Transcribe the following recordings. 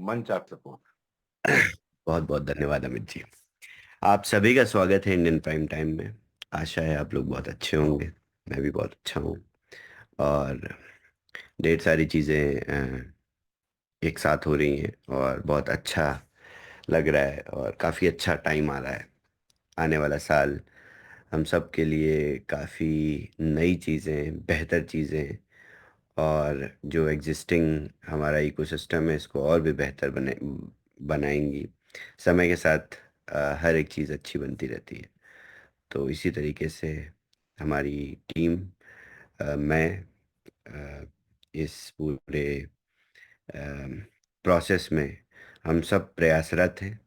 मंच आप सबको। बहुत बहुत धन्यवाद अमित जी। आप सभी का स्वागत है इंडियन प्राइम टाइम में। आशा है आप लोग बहुत अच्छे होंगे। मैं भी बहुत अच्छा हूँ। और ढेर सारी चीज़ें एक साथ हो रही हैं और बहुत अच्छा लग रहा है और काफ़ी अच्छा टाइम आ रहा है। आने वाला साल हम सब के लिए काफ़ी नई चीज़ें, बेहतर चीज़ें और जो एग्जिस्टिंग हमारा इकोसिस्टम है इसको और भी बेहतर बनाएंगी। समय के साथ हर एक चीज़ अच्छी बनती रहती है। तो इसी तरीके से हमारी टीम, मैं इस पूरे प्रोसेस में हम सब प्रयासरत हैं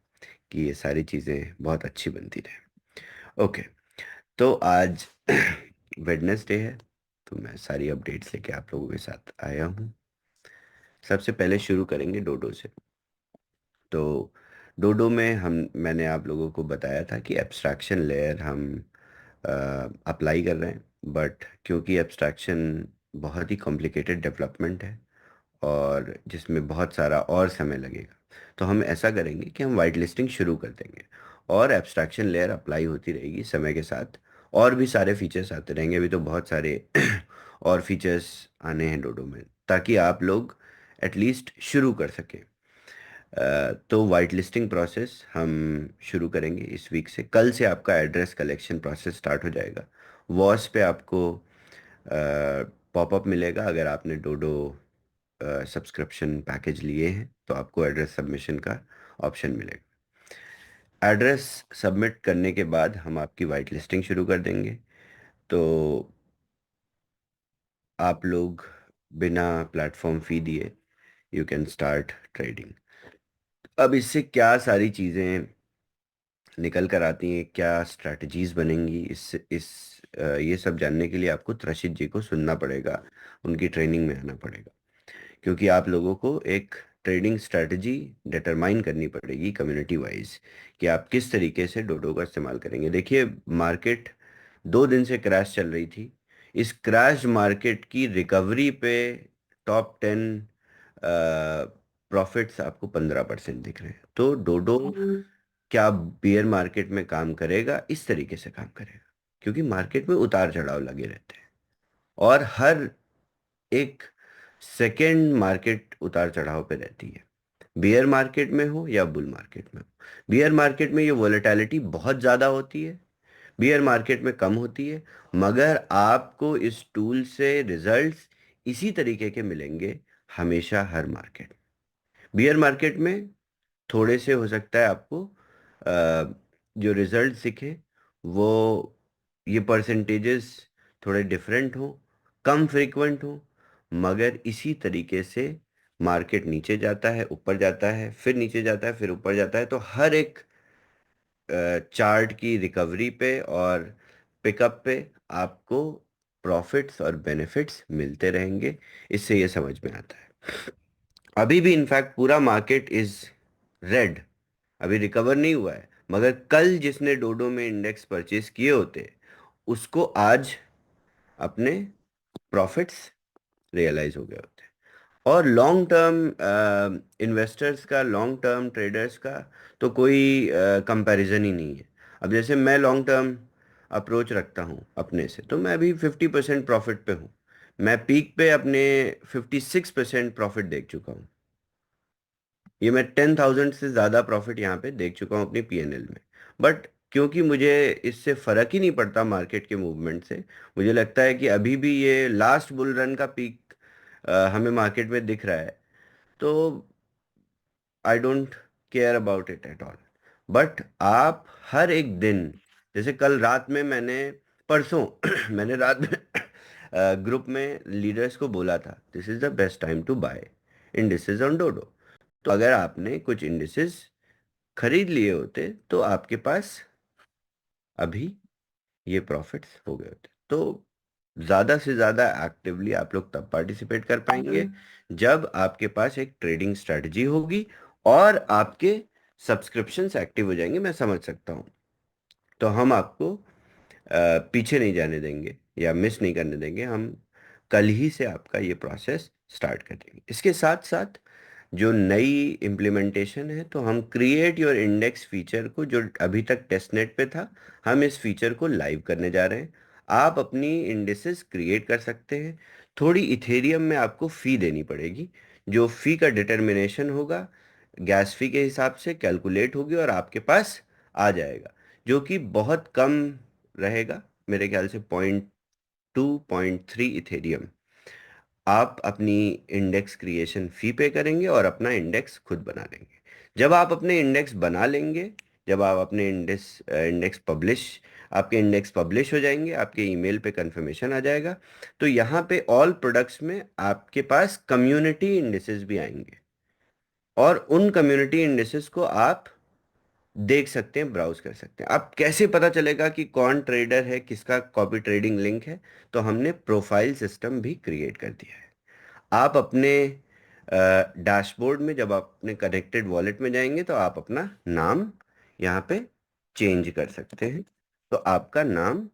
कि ये सारी चीज़ें बहुत अच्छी बनती रहें। ओके। तो आज वेडनेसडे है, तो मैं सारी अपडेट्स लेके आप लोगों के साथ आया हूँ। सबसे पहले शुरू करेंगे डोडो से। तो डोडो में मैंने आप लोगों को बताया था कि एब्स्ट्रैक्शन लेयर हम अप्लाई कर रहे हैं, बट क्योंकि एब्स्ट्रैक्शन बहुत ही कॉम्प्लिकेटेड डेवलपमेंट है और जिसमें बहुत सारा और समय लगेगा, तो हम ऐसा करेंगे कि हम वाइट लिस्टिंग शुरू कर देंगे और एब्स्ट्रैक्शन लेयर अप्लाई होती रहेगी समय के साथ। और भी सारे फीचर्स आते रहेंगे। अभी तो बहुत सारे और फीचर्स आने हैं डोडो में, ताकि आप लोग एटलीस्ट शुरू कर सकें। तो वाइट लिस्टिंग प्रोसेस हम शुरू करेंगे इस वीक से। कल से आपका एड्रेस कलेक्शन प्रोसेस स्टार्ट हो जाएगा। वॉस पे आपको पॉपअप मिलेगा। अगर आपने डोडो सब्सक्रिप्शन पैकेज लिए हैं तो आपको एड्रेस सबमिशन का ऑप्शन मिलेगा। एड्रेस सबमिट करने के बाद हम आपकी वाइट लिस्टिंग शुरू कर देंगे। तो आप लोग बिना प्लेटफॉर्म फी दिए यू कैन स्टार्ट ट्रेडिंग। अब इससे क्या सारी चीज़ें निकल कर आती हैं, क्या स्ट्रैटेजीज बनेंगी, ये सब जानने के लिए आपको त्रशित जी को सुनना पड़ेगा, उनकी ट्रेनिंग में आना पड़ेगा। क्योंकि आप लोगों को एक ट्रेडिंग स्ट्रैटेजी डिटरमाइन करनी पड़ेगी कम्युनिटी वाइज, कि आप किस तरीके से डोडो का इस्तेमाल करेंगे। देखिए, मार्केट 2 दिन से क्रैश चल रही थी। इस क्रैश मार्केट की रिकवरी पे टॉप 10 प्रॉफिट्स आपको 15% दिख रहे हैं। तो डोडो क्या बियर मार्केट में काम करेगा? इस तरीके से काम करेगा, क्योंकि मार्केट में उतार चढ़ाव लगे रहते हैं और हर एक सेकेंड मार्केट उतार चढ़ाव पे रहती है। बियर मार्केट में हो या बुल मार्केट में हो, बियर मार्केट में ये वोलेटिलिटी बहुत ज़्यादा होती है, बियर मार्केट में कम होती है। मगर आपको इस टूल से रिजल्ट्स इसी तरीके के मिलेंगे हमेशा, हर मार्केट। बियर मार्केट में थोड़े से हो सकता है आपको जो रिजल्ट दिखे वो, ये परसेंटेजेस थोड़े डिफरेंट हो, कम फ्रीक्वेंट हो। मगर इसी तरीके से मार्केट नीचे जाता है, ऊपर जाता है, फिर नीचे जाता है, फिर ऊपर जाता है। तो हर एक चार्ट की रिकवरी पे और पिकअप पे आपको प्रॉफिट्स और बेनिफिट्स मिलते रहेंगे। इससे ये समझ में आता है। अभी भी इनफैक्ट पूरा मार्केट इज रेड, अभी रिकवर नहीं हुआ है। मगर कल जिसने डोडो में इंडेक्स परचेज किए होते, उसको आज अपने प्रॉफिट्स रियलाइज हो गए होते। और लॉन्ग टर्म इन्वेस्टर्स का, लॉन्ग टर्म ट्रेडर्स का तो कोई कंपैरिजन ही नहीं है। अब जैसे मैं लॉन्ग टर्म अप्रोच रखता हूँ अपने से, तो मैं अभी 50% प्रॉफिट पे हूँ। मैं पीक पे अपने 56% प्रॉफिट देख चुका हूँ। ये मैं 10,000 से ज़्यादा प्रॉफिट यहाँ पे देख चुका हूँ अपनी पीएनएल में। बट क्योंकि मुझे इससे फ़र्क ही नहीं पड़ता मार्केट के मूवमेंट से, मुझे लगता है कि अभी भी ये लास्ट बुल रन का पीक हमें मार्केट में दिख रहा है। तो I don't care about it at all. But आप हर एक दिन, जैसे कल रात में मैंने, परसों मैंने रात में ग्रुप में लीडर्स को बोला था, this is the best time to buy indices on Dodo. तो अगर आपने कुछ इंडिसेस खरीद लिए होते तो आपके पास अभी ये प्रॉफिट्स हो गए होते। तो ज़्यादा से ज़्यादा एक्टिवली आप लोग तब पार्टिसिपेट कर पाएंगे जब आपके पास एक ट्रेडिंग स्ट्रैटेजी होगी और आपके सब्सक्रिप्शंस एक्टिव हो जाएंगे। मैं समझ सकता हूँ। तो हम आपको पीछे नहीं जाने देंगे या मिस नहीं करने देंगे। हम कल ही से आपका ये प्रोसेस स्टार्ट कर देंगे। इसके साथ साथ जो नई इम्प्लीमेंटेशन है, तो हम क्रिएट योर इंडेक्स फीचर को, जो अभी तक टेस्टनेट पे था, हम इस फीचर को लाइव करने जा रहे हैं। आप अपनी इंडेक्सेस क्रिएट कर सकते हैं। थोड़ी इथेरियम में आपको फ़ी देनी पड़ेगी। जो फ़ी का डिटर्मिनेशन होगा गैस फी के हिसाब से कैलकुलेट होगी और आपके पास आ जाएगा, जो कि बहुत कम रहेगा, मेरे ख्याल से 0.2 0.3 इथेरियम। आप अपनी इंडेक्स क्रिएशन फी पे करेंगे और अपना इंडेक्स खुद बना लेंगे। जब आप अपने इंडेक्स बना लेंगे, जब आप अपने इंडेक्स इंडेक्स पब्लिश आपके इंडेक्स पब्लिश हो जाएंगे, आपके ईमेल पे कंफर्मेशन आ जाएगा, तो यहाँ पे ऑल प्रोडक्ट्स में आपके पास कम्युनिटी इंडेक्सेस भी आएंगे, और उन कम्युनिटी इंडेक्सेस को आप देख सकते हैं, ब्राउज कर सकते हैं। अब कैसे पता चलेगा कि कौन ट्रेडर है, किसका कॉपी ट्रेडिंग लिंक है? तो हमने प्रोफाइल सिस्टम भी क्रिएट कर दिया है। आप अपने डैशबोर्ड में, जब आप अपने कनेक्टेड वॉलेट में जाएंगे, तो आप अपना नाम यहाँ पे चेंज कर सकते हैं। तो आपका नाम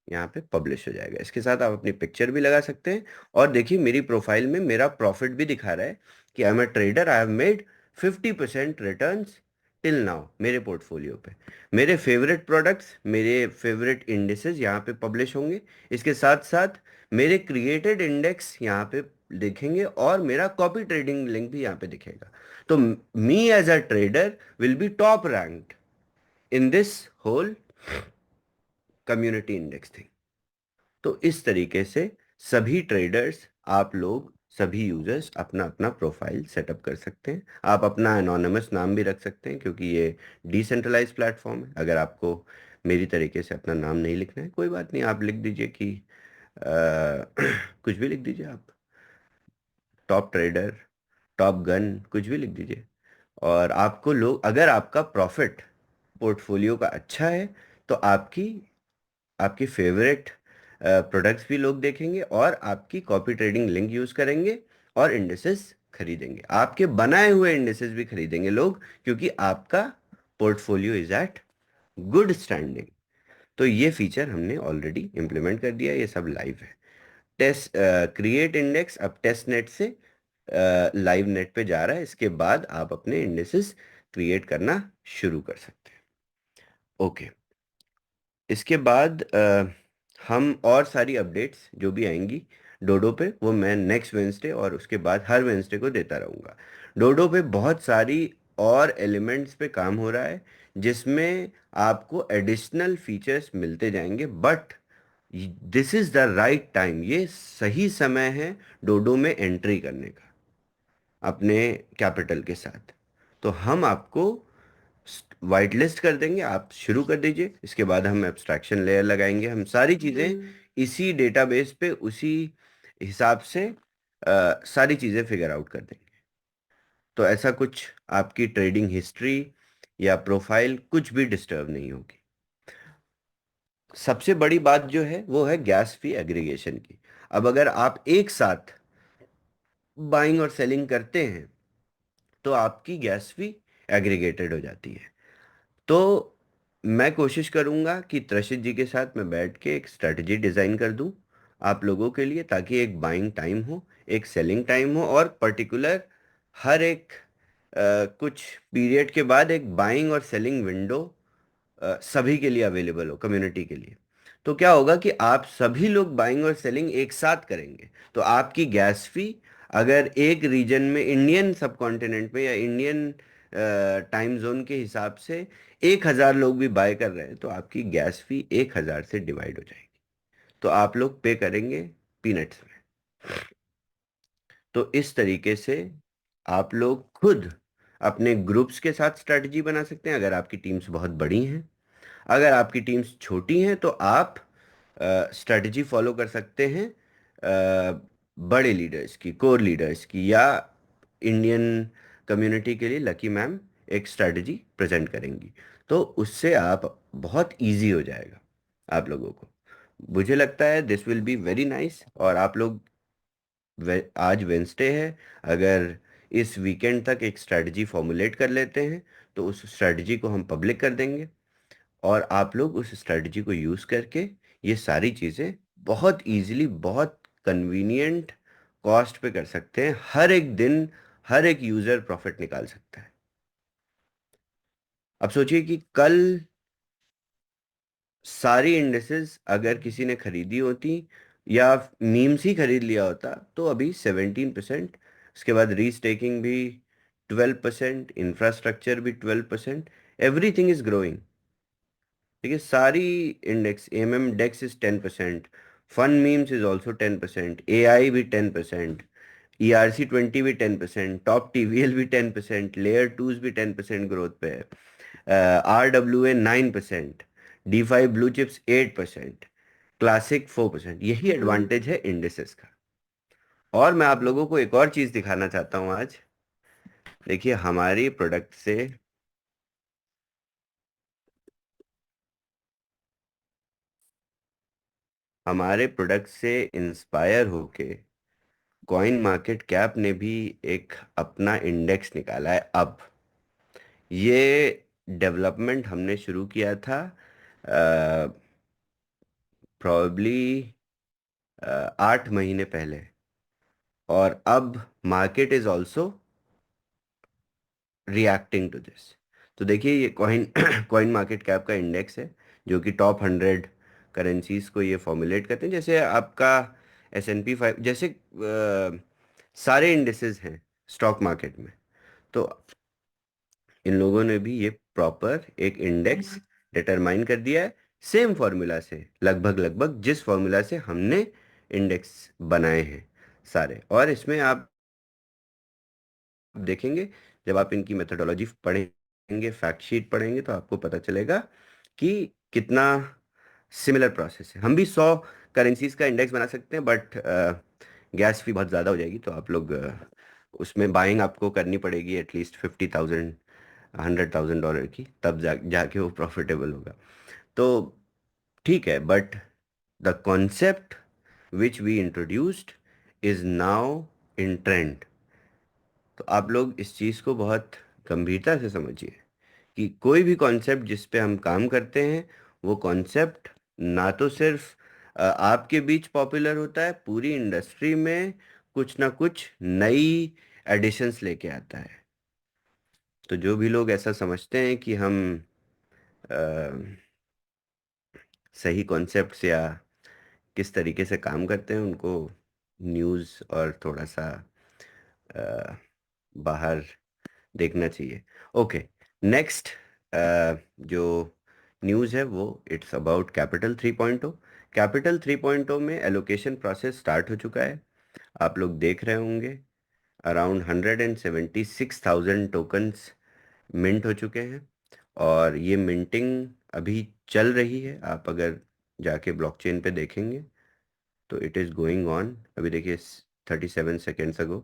यहाँ पे पब्लिश हो जाएगा। इसके साथ आप अपनी पिक्चर भी लगा सकते हैं। और देखिए, मेरी प्रोफाइल में मेरा प्रॉफिट भी दिखा रहा है कि I am a trader, I have made 50% returns till now मेरे पोर्टफोलियो पे। मेरे फेवरेट प्रोडक्ट्स, मेरे फेवरेट इंडेसेस यहाँ पे पब्लिश होंगे। इसके साथ साथ मेरे क्रिएटेड इंडेक्स यहाँ पे दिखेंगे, और मेरा कॉपी ट्रेडिंग लिंक भी यहाँ पे दिखेगा। तो me as a trader will be top ranked in this whole community index thing. तो इस तरीके से सभी ट्रेडर्स, आप लोग सभी यूजर्स अपना अपना प्रोफाइल सेटअप कर सकते हैं। आप अपना एनोनिमस नाम भी रख सकते हैं, क्योंकि ये डिसेंट्रलाइज प्लेटफॉर्म है। अगर आपको मेरी तरीके से अपना नाम नहीं लिखना है, कोई बात नहीं, आप लिख दीजिए कि कुछ भी लिख दीजिए आप, टॉप ट्रेडर, टॉप गन, कुछ भी लिख दीजिए। और आपको लोग, अगर आपका प्रॉफिट पोर्टफोलियो का अच्छा है, तो आपकी आपकी फेवरेट प्रोडक्ट्स भी लोग देखेंगे, और आपकी कॉपी ट्रेडिंग लिंक यूज़ करेंगे, और इंडेसेस खरीदेंगे। आपके बनाए हुए इंडेसेस भी खरीदेंगे लोग, क्योंकि आपका portfolio is at good standing. तो ये फीचर हमने ऑलरेडी इम्प्लीमेंट कर दिया, ये सब लाइव है। टेस्ट क्रिएट इंडेक्स अब टेस्ट नेट से लाइव नेट पे जा रहा है। इसके बाद आप अपने इंडेक्सेस क्रिएट करना शुरू कर सकते हैं। ओके। इसके बाद हम और सारी अपडेट्स जो भी आएंगी डोडो पे, वो मैं नेक्स्ट वेंसडे और उसके बाद हर वेंसडे को देता रहूँगा। डोडो पे बहुत सारी और एलिमेंट्स पे काम हो रहा है, जिसमें आपको एडिशनल फीचर्स मिलते जाएंगे। But this is the right time, ये सही समय है डोडो में एंट्री करने का अपने कैपिटल के साथ। तो हम आपको वाइट लिस्ट कर देंगे, आप शुरू कर दीजिए। इसके बाद हम एब्स्ट्रैक्शन लेयर लगाएंगे, हम सारी चीज़ें इसी डेटाबेस पे उसी हिसाब से सारी चीज़ें फिगर आउट कर देंगे। तो ऐसा कुछ आपकी ट्रेडिंग हिस्ट्री या प्रोफाइल कुछ भी डिस्टर्ब नहीं होगी। सबसे बड़ी बात जो है वो है गैस फी एग्रीगेशन की। अब अगर आप एक साथ बाइंग और सेलिंग करते हैं, तो आपकी गैस फी एग्रीगेटेड हो जाती है। तो मैं कोशिश करूंगा कि त्रिशित जी के साथ मैं बैठ के एक स्ट्रेटजी डिज़ाइन कर दूं आप लोगों के लिए, ताकि एक बाइंग टाइम हो, एक सेलिंग टाइम हो, और पर्टिकुलर हर एक कुछ पीरियड के बाद एक बाइंग और सेलिंग विंडो सभी के लिए अवेलेबल हो, कम्युनिटी के लिए। तो क्या होगा कि आप सभी लोग बाइंग और सेलिंग एक साथ करेंगे, तो आपकी गैस फी, अगर एक रीजन में, इंडियन सब कॉन्टिनेंट में या इंडियन टाइम जोन के हिसाब से 1,000 लोग भी बाय कर रहे हैं, तो आपकी गैस फी 1,000 से डिवाइड हो जाएगी। तो आप लोग पे करेंगे पीनट्स में। तो इस तरीके से आप लोग खुद अपने ग्रुप्स के साथ स्ट्रैटेजी बना सकते हैं, अगर आपकी टीम्स बहुत बड़ी हैं। अगर आपकी टीम्स छोटी हैं, तो आप स्ट्रैटेजी फॉलो कर सकते हैं बड़े लीडर्स की, कोर लीडर्स की, या इंडियन कम्युनिटी के लिए लकी मैम एक स्ट्रैटेजी प्रेजेंट करेंगी। तो उससे आप बहुत इजी हो जाएगा आप लोगों को। मुझे लगता है this will be very nice. और आप लोग आज वेंसडे है, अगर इस वीकेंड तक एक स्ट्रैटेजी फॉर्मुलेट कर लेते हैं, तो उस स्ट्रैटेजी को हम पब्लिक कर देंगे, और आप लोग उस स्ट्रेटजी को यूज़ करके ये सारी चीज़ें बहुत इजीली, बहुत कन्वीनियंट कॉस्ट पे कर सकते हैं। हर एक दिन, हर एक यूजर प्रॉफिट निकाल सकता है। अब सोचिए कि कल सारी इंडेक्सेस अगर किसी ने खरीदी होती, या मीम्स ही खरीद लिया होता, तो अभी 17%, उसके बाद रीस्टेकिंग भी 12%, इंफ्रास्ट्रक्चर भी 12%, एवरीथिंग इज ग्रोइंग। ठीक है, सारी index, MM dex is 10%, fun memes is also 10%, AI भी 10%, ERC20 भी 10%, टॉप टीवीएल भी 10%, लेयर टूज भी 10% ग्रोथ पे है, RWA 9%, D5 blue chips 8%, classic 4%। यही एडवांटेज है इंडेक्सेस का। और मैं आप लोगों को एक और चीज दिखाना चाहता हूं आज। देखिए, हमारे प्रोडक्ट से इंस्पायर होके कॉइन मार्केट कैप ने भी एक अपना इंडेक्स निकाला है अब। ये डेवलपमेंट हमने शुरू किया था प्रोबेबली 8 महीने पहले, और अब market is also reacting to this. तो देखिए, ये कॉइन कॉइन मार्केट कैप का इंडेक्स है, जो कि टॉप 100 करेंसीज को ये फॉर्मुलेट करते हैं। जैसे आपका S&P 5, जैसे सारे इंडेसेस हैं स्टॉक मार्केट में, तो इन लोगों ने भी ये प्रॉपर एक इंडेक्स डिटरमाइन कर दिया है, सेम फॉर्मूला से, लगभग लगभग जिस फॉर्मूला से हमने इंडेक्स बनाए हैं सारे। और इसमें आप देखेंगे, जब आप इनकी मेथोडोलॉजी पढ़ेंगे, फैक्ट शीट पढ़ेंगे, तो आपको पता चलेगा कि कितना सिमिलर प्रोसेस है। हम भी 100 करेंसीज का इंडेक्स बना सकते हैं, बट गैस फी बहुत ज़्यादा हो जाएगी, तो आप लोग उसमें बाइंग आपको करनी पड़ेगी एटलीस्ट 50,000 $100,000 की, तब जाके वो प्रॉफिटेबल होगा। तो ठीक है, but the concept which we introduced is now in trend. तो आप लोग इस चीज़ को बहुत गंभीरता से समझिए कि कोई भी कॉन्सेप्ट जिस पे हम काम करते हैं, वो कॉन्सेप्ट ना तो सिर्फ आपके बीच पॉपुलर होता है, पूरी इंडस्ट्री में कुछ ना कुछ नई एडिशंस लेके आता है। तो जो भी लोग ऐसा समझते हैं कि हम अ, सही कॉन्सेप्ट्स या किस तरीके से काम करते हैं, उनको न्यूज़ और थोड़ा सा अ, बाहर देखना चाहिए। ओके, नेक्स्ट जो न्यूज़ है वो इट्स अबाउट कैपिटल 3.0। कैपिटल 3.0 में एलोकेशन प्रोसेस स्टार्ट हो चुका है। आप लोग देख रहे होंगे, अराउंड 176,000 टोकन्स मिंट हो चुके हैं, और ये मिंटिंग अभी चल रही है। आप अगर जाके ब्लॉकचेन पे देखेंगे तो इट इज़ गोइंग ऑन। अभी देखिए, 37 seconds ago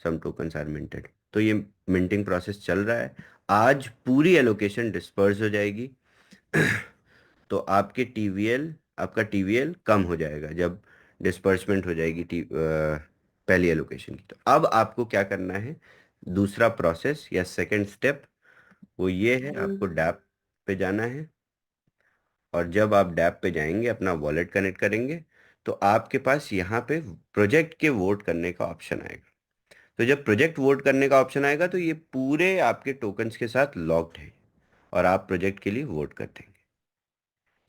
some tokens are minted. तो ये मिंटिंग प्रोसेस चल रहा है। आज पूरी एलोकेशन डिस्पर्स हो जाएगी। तो आपका टीवीएल कम हो जाएगा जब डिस्पर्समेंट हो जाएगी पहली एलोकेशन की। तो अब आपको क्या करना है, दूसरा प्रोसेस या सेकंड स्टेप, वो ये है, आपको डैप पे जाना है। और जब आप डैप पे जाएंगे, अपना वॉलेट कनेक्ट करेंगे, तो आपके पास यहाँ पे प्रोजेक्ट के वोट करने का ऑप्शन आएगा। तो जब प्रोजेक्ट वोट करने का ऑप्शन आएगा, तो ये पूरे आपके टोकन्स के साथ लॉक्ड है, और आप प्रोजेक्ट के लिए वोट कर देंगे।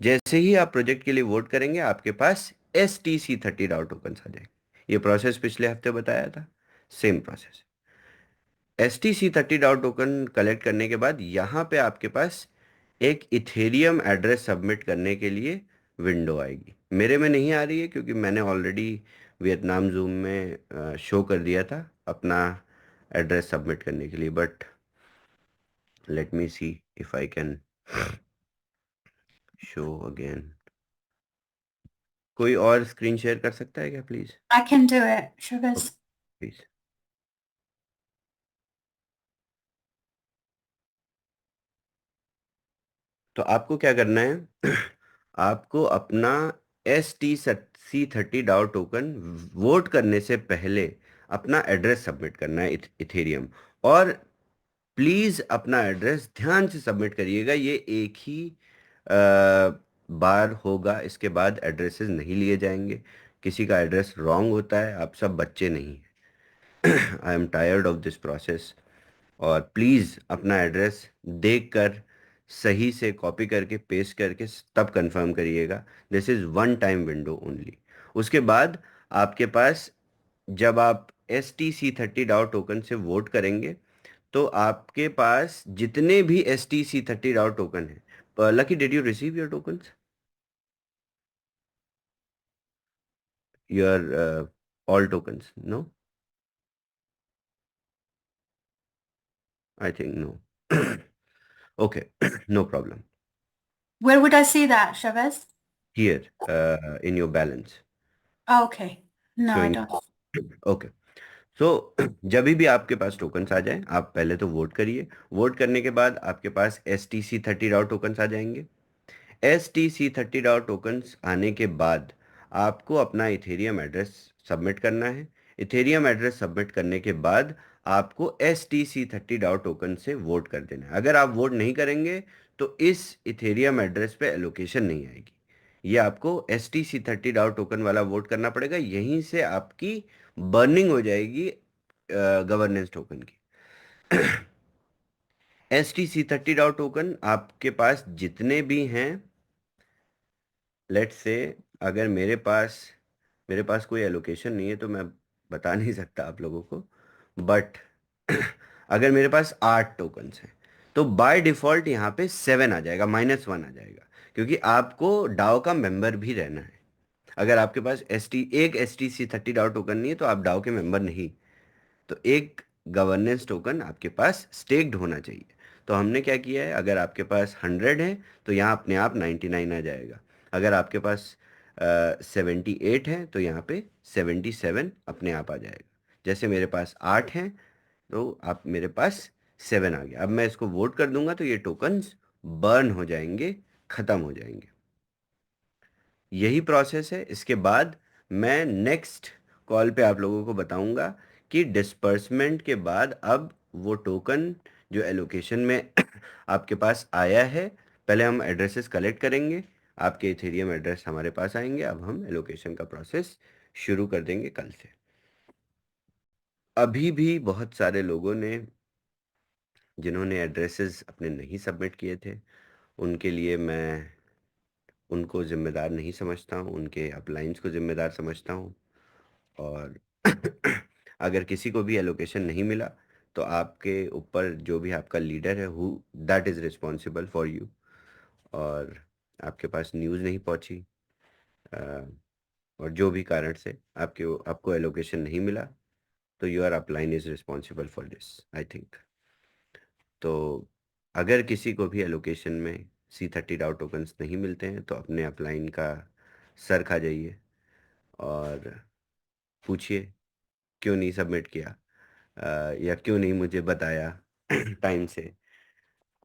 जैसे ही आप प्रोजेक्ट के लिए वोट करेंगे, आपके पास STC30 टोकन्स आ जाएंगे। ये प्रोसेस पिछले हफ्ते बताया था, same process. STC30 token collect करने के बाद यहाँ पे आपके पास एक इथेरियम एड्रेस सबमिट करने के लिए विंडो आएगी। मेरे में नहीं आ रही है, क्योंकि मैंने ऑलरेडी वियतनाम जूम में शो कर दिया था अपना एड्रेस सबमिट करने के लिए। But let me see if I can show again. कोई और स्क्रीन शेयर कर सकता है क्या, please? I can do it, okay, Sugars. Please. तो आपको क्या करना है, आपको अपना STC30 टोकन वोट करने से पहले अपना एड्रेस सबमिट करना है इथेरियम। और प्लीज अपना एड्रेस ध्यान से सबमिट करिएगा। ये एक ही बार होगा, इसके बाद एड्रेसेस नहीं लिए जाएंगे। किसी का एड्रेस रॉन्ग होता है, आप सब बच्चे नहीं हैं। I am tired of this process. और प्लीज़ अपना एड्रेस देखकर सही से कॉपी करके पेस्ट करके तब कंफर्म करिएगा। This is one time window only. उसके बाद आपके पास, जब आप STC30 DAO टोकन से वोट करेंगे, तो आपके पास जितने भी STC30 DAO टोकन है, Lucky did you receive your tokens, your all tokens? No, I think no. Okay, no problem. Where would I see that, Chavez? Here in your balance Oh, okay. No, I showing. don't. Okay. So जब भी आपके पास tokens आ जाएं, आप पहले तो vote करिए। Vote करने के बाद आपके पास STC30 DAO टोकन्स आ जाएंगे। STC30 DAO टोकन्स आने के बाद आपको अपना इथेरियम एड्रेस सबमिट करना है। इथेरियम एड्रेस सबमिट करने के बाद आपको STC30 DAO टोकन से वोट कर देना है। अगर आप वोट नहीं करेंगे तो इस इथेरियम एड्रेस पे एलोकेशन नहीं आएगी। ये आपको STC30 DAO टोकन वाला वोट करना पड़ेगा, यहीं से आपकी बर्निंग हो जाएगी गवर्नेंस टोकन की। STC30 DAO टोकन आपके पास जितने भी हैं, लेट्स से, अगर मेरे पास कोई एलोकेशन नहीं है तो मैं बता नहीं सकता आप लोगों को, बट अगर मेरे पास 8 टोकन्स हैं तो बाय डिफॉल्ट यहाँ पे 7 आ जाएगा, -1 आ जाएगा, क्योंकि आपको डाओ का मेंबर भी रहना है। अगर आपके पास एक STC30 DAO टोकन नहीं है तो आप डाओ के मेंबर नहीं। तो एक गवर्नेंस टोकन आपके पास स्टेक्ड होना चाहिए। तो हमने क्या किया है, अगर आपके पास 100 है तो यहाँ अपने आप 99 आ जाएगा। अगर आपके पास 78 है तो यहाँ पे 77 अपने आप आ जाएगा। जैसे मेरे पास 8 हैं तो आप मेरे पास 7 आ गया। अब मैं इसको वोट कर दूंगा तो ये टोकन्स बर्न हो जाएंगे, ख़त्म हो जाएंगे। यही प्रोसेस है। इसके बाद मैं नेक्स्ट कॉल पे आप लोगों को बताऊंगा कि डिस्पर्समेंट के बाद अब वो टोकन जो एलोकेशन में आपके पास आया है, पहले हम एड्रेसेस कलेक्ट करेंगे, आपके इथेरियम एड्रेस हमारे पास आएंगे, अब हम एलोकेशन का प्रोसेस शुरू कर देंगे कल से। अभी भी बहुत सारे लोगों ने, जिन्होंने एड्रेसेस अपने नहीं सबमिट किए थे, उनके लिए मैं उनको ज़िम्मेदार नहीं समझता हूँ, उनके अपलाइंस को ज़िम्मेदार समझता हूँ। और अगर किसी को भी एलोकेशन नहीं मिला तो आपके ऊपर जो भी आपका लीडर है, who that is responsible for you, और आपके पास न्यूज़ नहीं पहुंची, अ, और जो भी कारण से आपको एलोकेशन नहीं मिला, तो your upline is responsible for this, I think. तो अगर किसी को भी एलोकेशन में C30 DAO टोकन्स नहीं मिलते हैं तो अपने अपलाइन का सर खा जाइए और पूछिए क्यों नहीं सबमिट किया, या क्यों नहीं मुझे बताया टाइम से।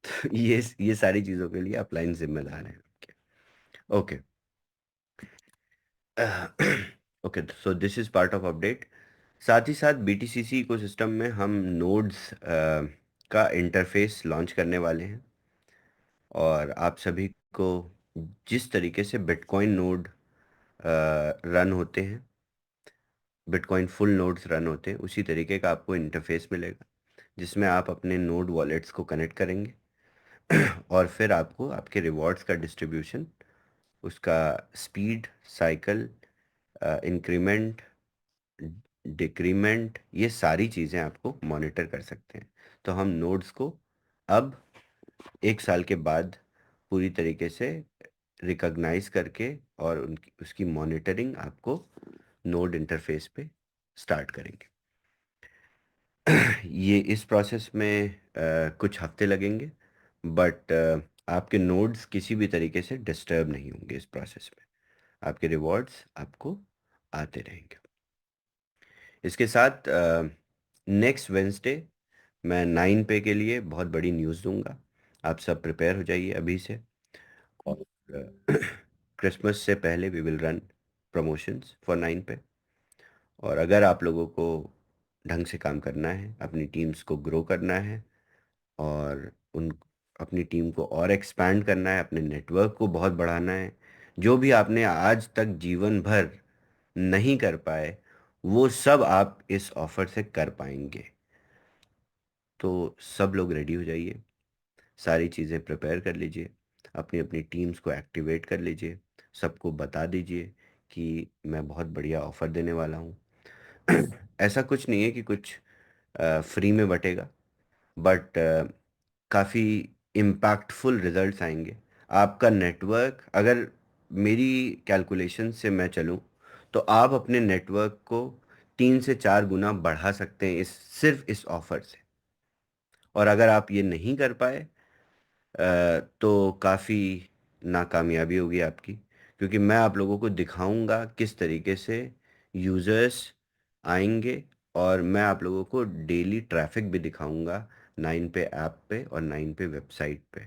तो ये सारी चीज़ों के लिए अपलाइन जिम्मेदार है। Okay. Okay, so this is part of update. साथ ही साथ BTCC इकोसिस्टम में हम नोड्स का इंटरफेस लॉन्च करने वाले हैं, और आप सभी को जिस तरीके से बिटकॉइन नोड रन होते हैं, बिटकॉइन फुल नोड्स रन होते हैं, उसी तरीके का आपको इंटरफेस मिलेगा, जिसमें आप अपने नोड वॉलेट्स को कनेक्ट करेंगे और फिर आपको आपके रिवॉर्ड्स का डिस्ट्रीब्यूशन, उसका स्पीड, साइकिल, इंक्रीमेंट, डिक्रीमेंट, ये सारी चीज़ें आपको मॉनिटर कर सकते हैं। तो हम नोड्स को अब 1 साल के बाद पूरी तरीके से रिकॉग्नाइज करके और उनकी उसकी मॉनिटरिंग आपको नोड इंटरफेस पे स्टार्ट करेंगे। ये इस प्रोसेस में कुछ हफ्ते लगेंगे, बट आपके नोड्स किसी भी तरीके से डिस्टर्ब नहीं होंगे इस प्रोसेस में। आपके रिवॉर्ड्स आपको आते रहेंगे। इसके साथ नेक्स्ट वेंसडे मैं 9 पे के लिए बहुत बड़ी न्यूज़ दूंगा। आप सब प्रिपेयर हो जाइए अभी से। और क्रिसमस से पहले we will run promotions for 9 पे। और अगर आप लोगों को ढंग से काम करना है, अपनी टीम्स को ग्रो करना है, और उन अपनी टीम को और एक्सपैंड करना है, अपने नेटवर्क को बहुत बढ़ाना है, जो भी आपने आज तक जीवन भर नहीं कर पाए, वो सब आप इस ऑफर से कर पाएंगे। तो सब लोग रेडी हो जाइए, सारी चीज़ें प्रिपेयर कर लीजिए, अपनी अपनी टीम्स को एक्टिवेट कर लीजिए, सबको बता दीजिए कि मैं बहुत बढ़िया ऑफर देने वाला हूँ। ऐसा कुछ नहीं है कि कुछ फ्री में बटेगा, बट काफ़ी इम्पैक्टफुल रिजल्ट्स आएंगे। आपका नेटवर्क, अगर मेरी कैलकुलेशन से मैं चलूँ, तो आप अपने नेटवर्क को 3 से 4 गुना बढ़ा सकते हैं इस सिर्फ इस ऑफर से। और अगर आप ये नहीं कर पाए तो काफ़ी नाकामयाबी होगी आपकी, क्योंकि मैं आप लोगों को दिखाऊंगा किस तरीके से यूज़र्स आएंगे, और मैं आप लोगों को डेली ट्रैफिक भी दिखाऊंगा, 9 पे ऐप पे और 9 पे वेबसाइट पे।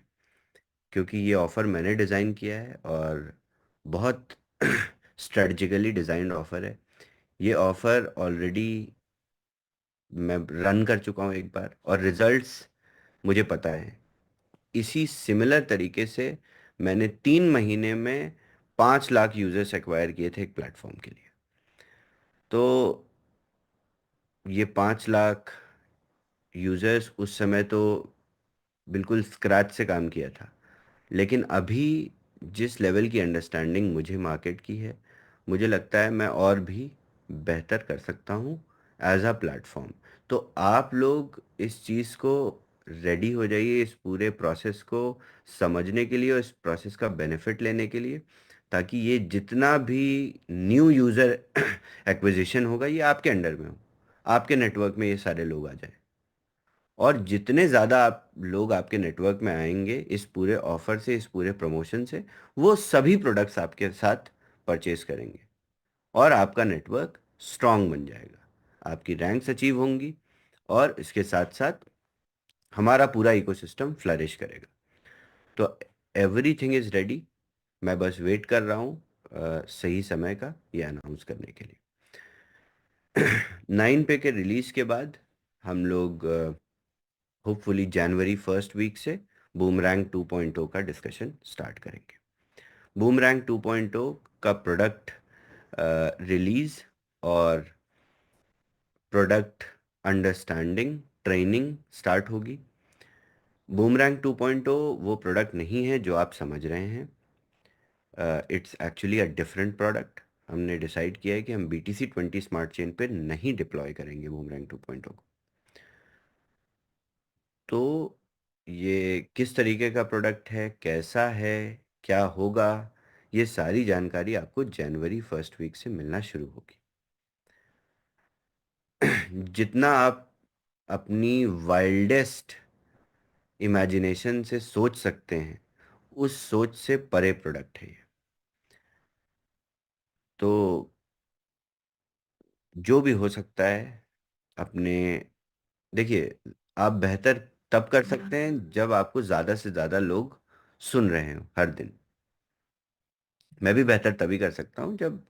क्योंकि ये ऑफ़र मैंने डिज़ाइन किया है और बहुत स्ट्रेटजिकली डिज़ाइंड ऑफ़र है। ये ऑफ़र ऑलरेडी मैं रन कर चुका हूँ एक बार, और रिजल्ट्स मुझे पता है। इसी सिमिलर तरीके से मैंने 3 महीने में 5 लाख यूजर्स एक्वायर किए थे एक प्लेटफॉर्म के लिए। तो ये 5 लाख यूजर्स उस समय तो बिल्कुल स्क्रैच से काम किया था, लेकिन अभी जिस लेवल की अंडरस्टैंडिंग मुझे मार्केट की है, मुझे लगता है मैं और भी बेहतर कर सकता हूँ एज अ प्लेटफॉर्म। तो आप लोग इस चीज़ को रेडी हो जाइए, इस पूरे प्रोसेस को समझने के लिए और इस प्रोसेस का बेनिफिट लेने के लिए, ताकि ये जितना भी न्यू यूज़र एक्विजिशन होगा ये आपके अंडर में हो, आपके नेटवर्क में ये सारे लोग आ जाए। और जितने ज़्यादा आप लोग आपके नेटवर्क में आएंगे इस पूरे ऑफर से, इस पूरे प्रमोशन से, वो सभी प्रोडक्ट्स आपके साथ परचेज करेंगे, और आपका नेटवर्क स्ट्रांग बन जाएगा, आपकी रैंक्स अचीव होंगी, और इसके साथ साथ हमारा पूरा इकोसिस्टम फ्लरिश करेगा। तो एवरीथिंग इज़ रेडी। मैं बस वेट कर रहा हूँ सही समय का ये अनाउंस करने के लिए। 9 पे के रिलीज के बाद हम लोग होपफुली जनवरी फर्स्ट वीक से बूमरैंग 2.0 का डिस्कशन स्टार्ट करेंगे। बूमरैंग 2.0 का प्रोडक्ट रिलीज और प्रोडक्ट अंडरस्टैंडिंग ट्रेनिंग स्टार्ट होगी। बूमरैंग 2.0 वो प्रोडक्ट नहीं है जो आप समझ रहे हैं। It's actually a different product. हमने डिसाइड किया है कि हम BTC20 स्मार्ट चेन पे नहीं डिप्लॉय करेंगे बूमरैंग 2.0 को। तो ये किस तरीके का प्रोडक्ट है, कैसा है, क्या होगा, ये सारी जानकारी आपको जनवरी फर्स्ट वीक से मिलना शुरू होगी। जितना आप अपनी वाइल्डेस्ट इमेजिनेशन से सोच सकते हैं, उस सोच से परे प्रोडक्ट है ये। तो जो भी हो सकता है अपने, देखिए, आप बेहतर तब कर सकते हैं जब आपको ज़्यादा से ज़्यादा लोग सुन रहे हो हर दिन। मैं भी बेहतर तभी कर सकता हूँ जब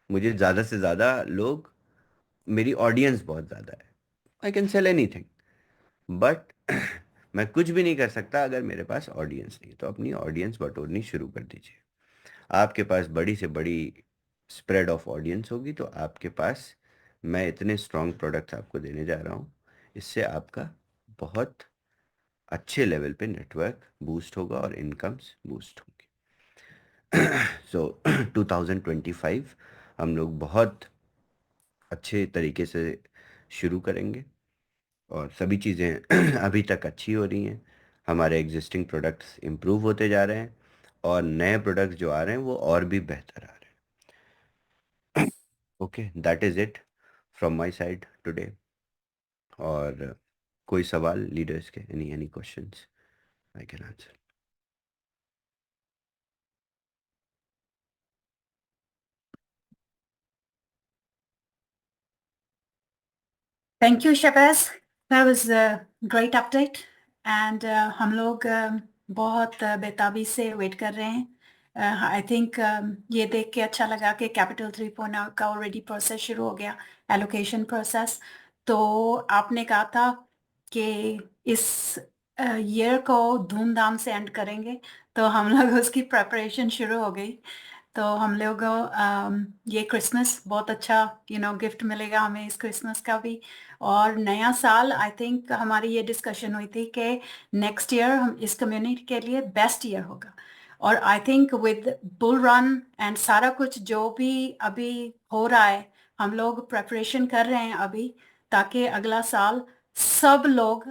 मुझे ज़्यादा से ज़्यादा लोग, मेरी ऑडियंस बहुत ज़्यादा है। I can sell any thing, but मैं कुछ भी नहीं कर सकता अगर मेरे पास ऑडियंस नहीं है। तो अपनी ऑडियंस बटोरनी शुरू कर दीजिए। आपके पास बड़ी से बड़ी स्प्रेड ऑफ ऑडियंस होगी, तो आपके पास मैं इतने स्ट्रॉन्ग प्रोडक्ट्स आपको देने जा रहा हूँ, इससे आपका बहुत अच्छे लेवल पे नेटवर्क बूस्ट होगा और इनकम्स बूस्ट होंगी। सो 2025 हम लोग बहुत अच्छे तरीके से शुरू करेंगे, और सभी चीज़ें अभी तक अच्छी हो रही हैं। हमारे एग्जिस्टिंग प्रोडक्ट्स इम्प्रूव होते जा रहे हैं, और नए प्रोडक्ट्स जो आ रहे हैं वो और भी बेहतर आ रहे हैं। Okay, that is it from my side today. और कोई सवाल लीडर्स के, any questions I can answer. Thank you, Shabazz. That was a great update. And हम लोग बहुत बेताबी से वेट कर रहे हैं। आई थिंक ये देख के अच्छा लगा कि कैपिटल 3.0 का ऑलरेडी प्रोसेस शुरू हो गया, एलोकेशन प्रोसेस। तो आपने कहा था कि इस ईयर को धूमधाम से एंड करेंगे, तो हम लोग उसकी प्रेपरेशन शुरू हो गई। तो हम लोग ये क्रिसमस बहुत अच्छा गिफ्ट मिलेगा हमें इस क्रिसमस का भी। और नया साल आई थिंक हमारी ये डिस्कशन हुई थी कि नेक्स्ट ईयर हम इस कम्युनिटी के लिए बेस्ट ईयर होगा। और I think with bull run and सारा कुछ जो भी अभी हो रहा है, हम लोग प्रेपरेशन कर रहे हैं अभी, ताकि अगला साल सब लोग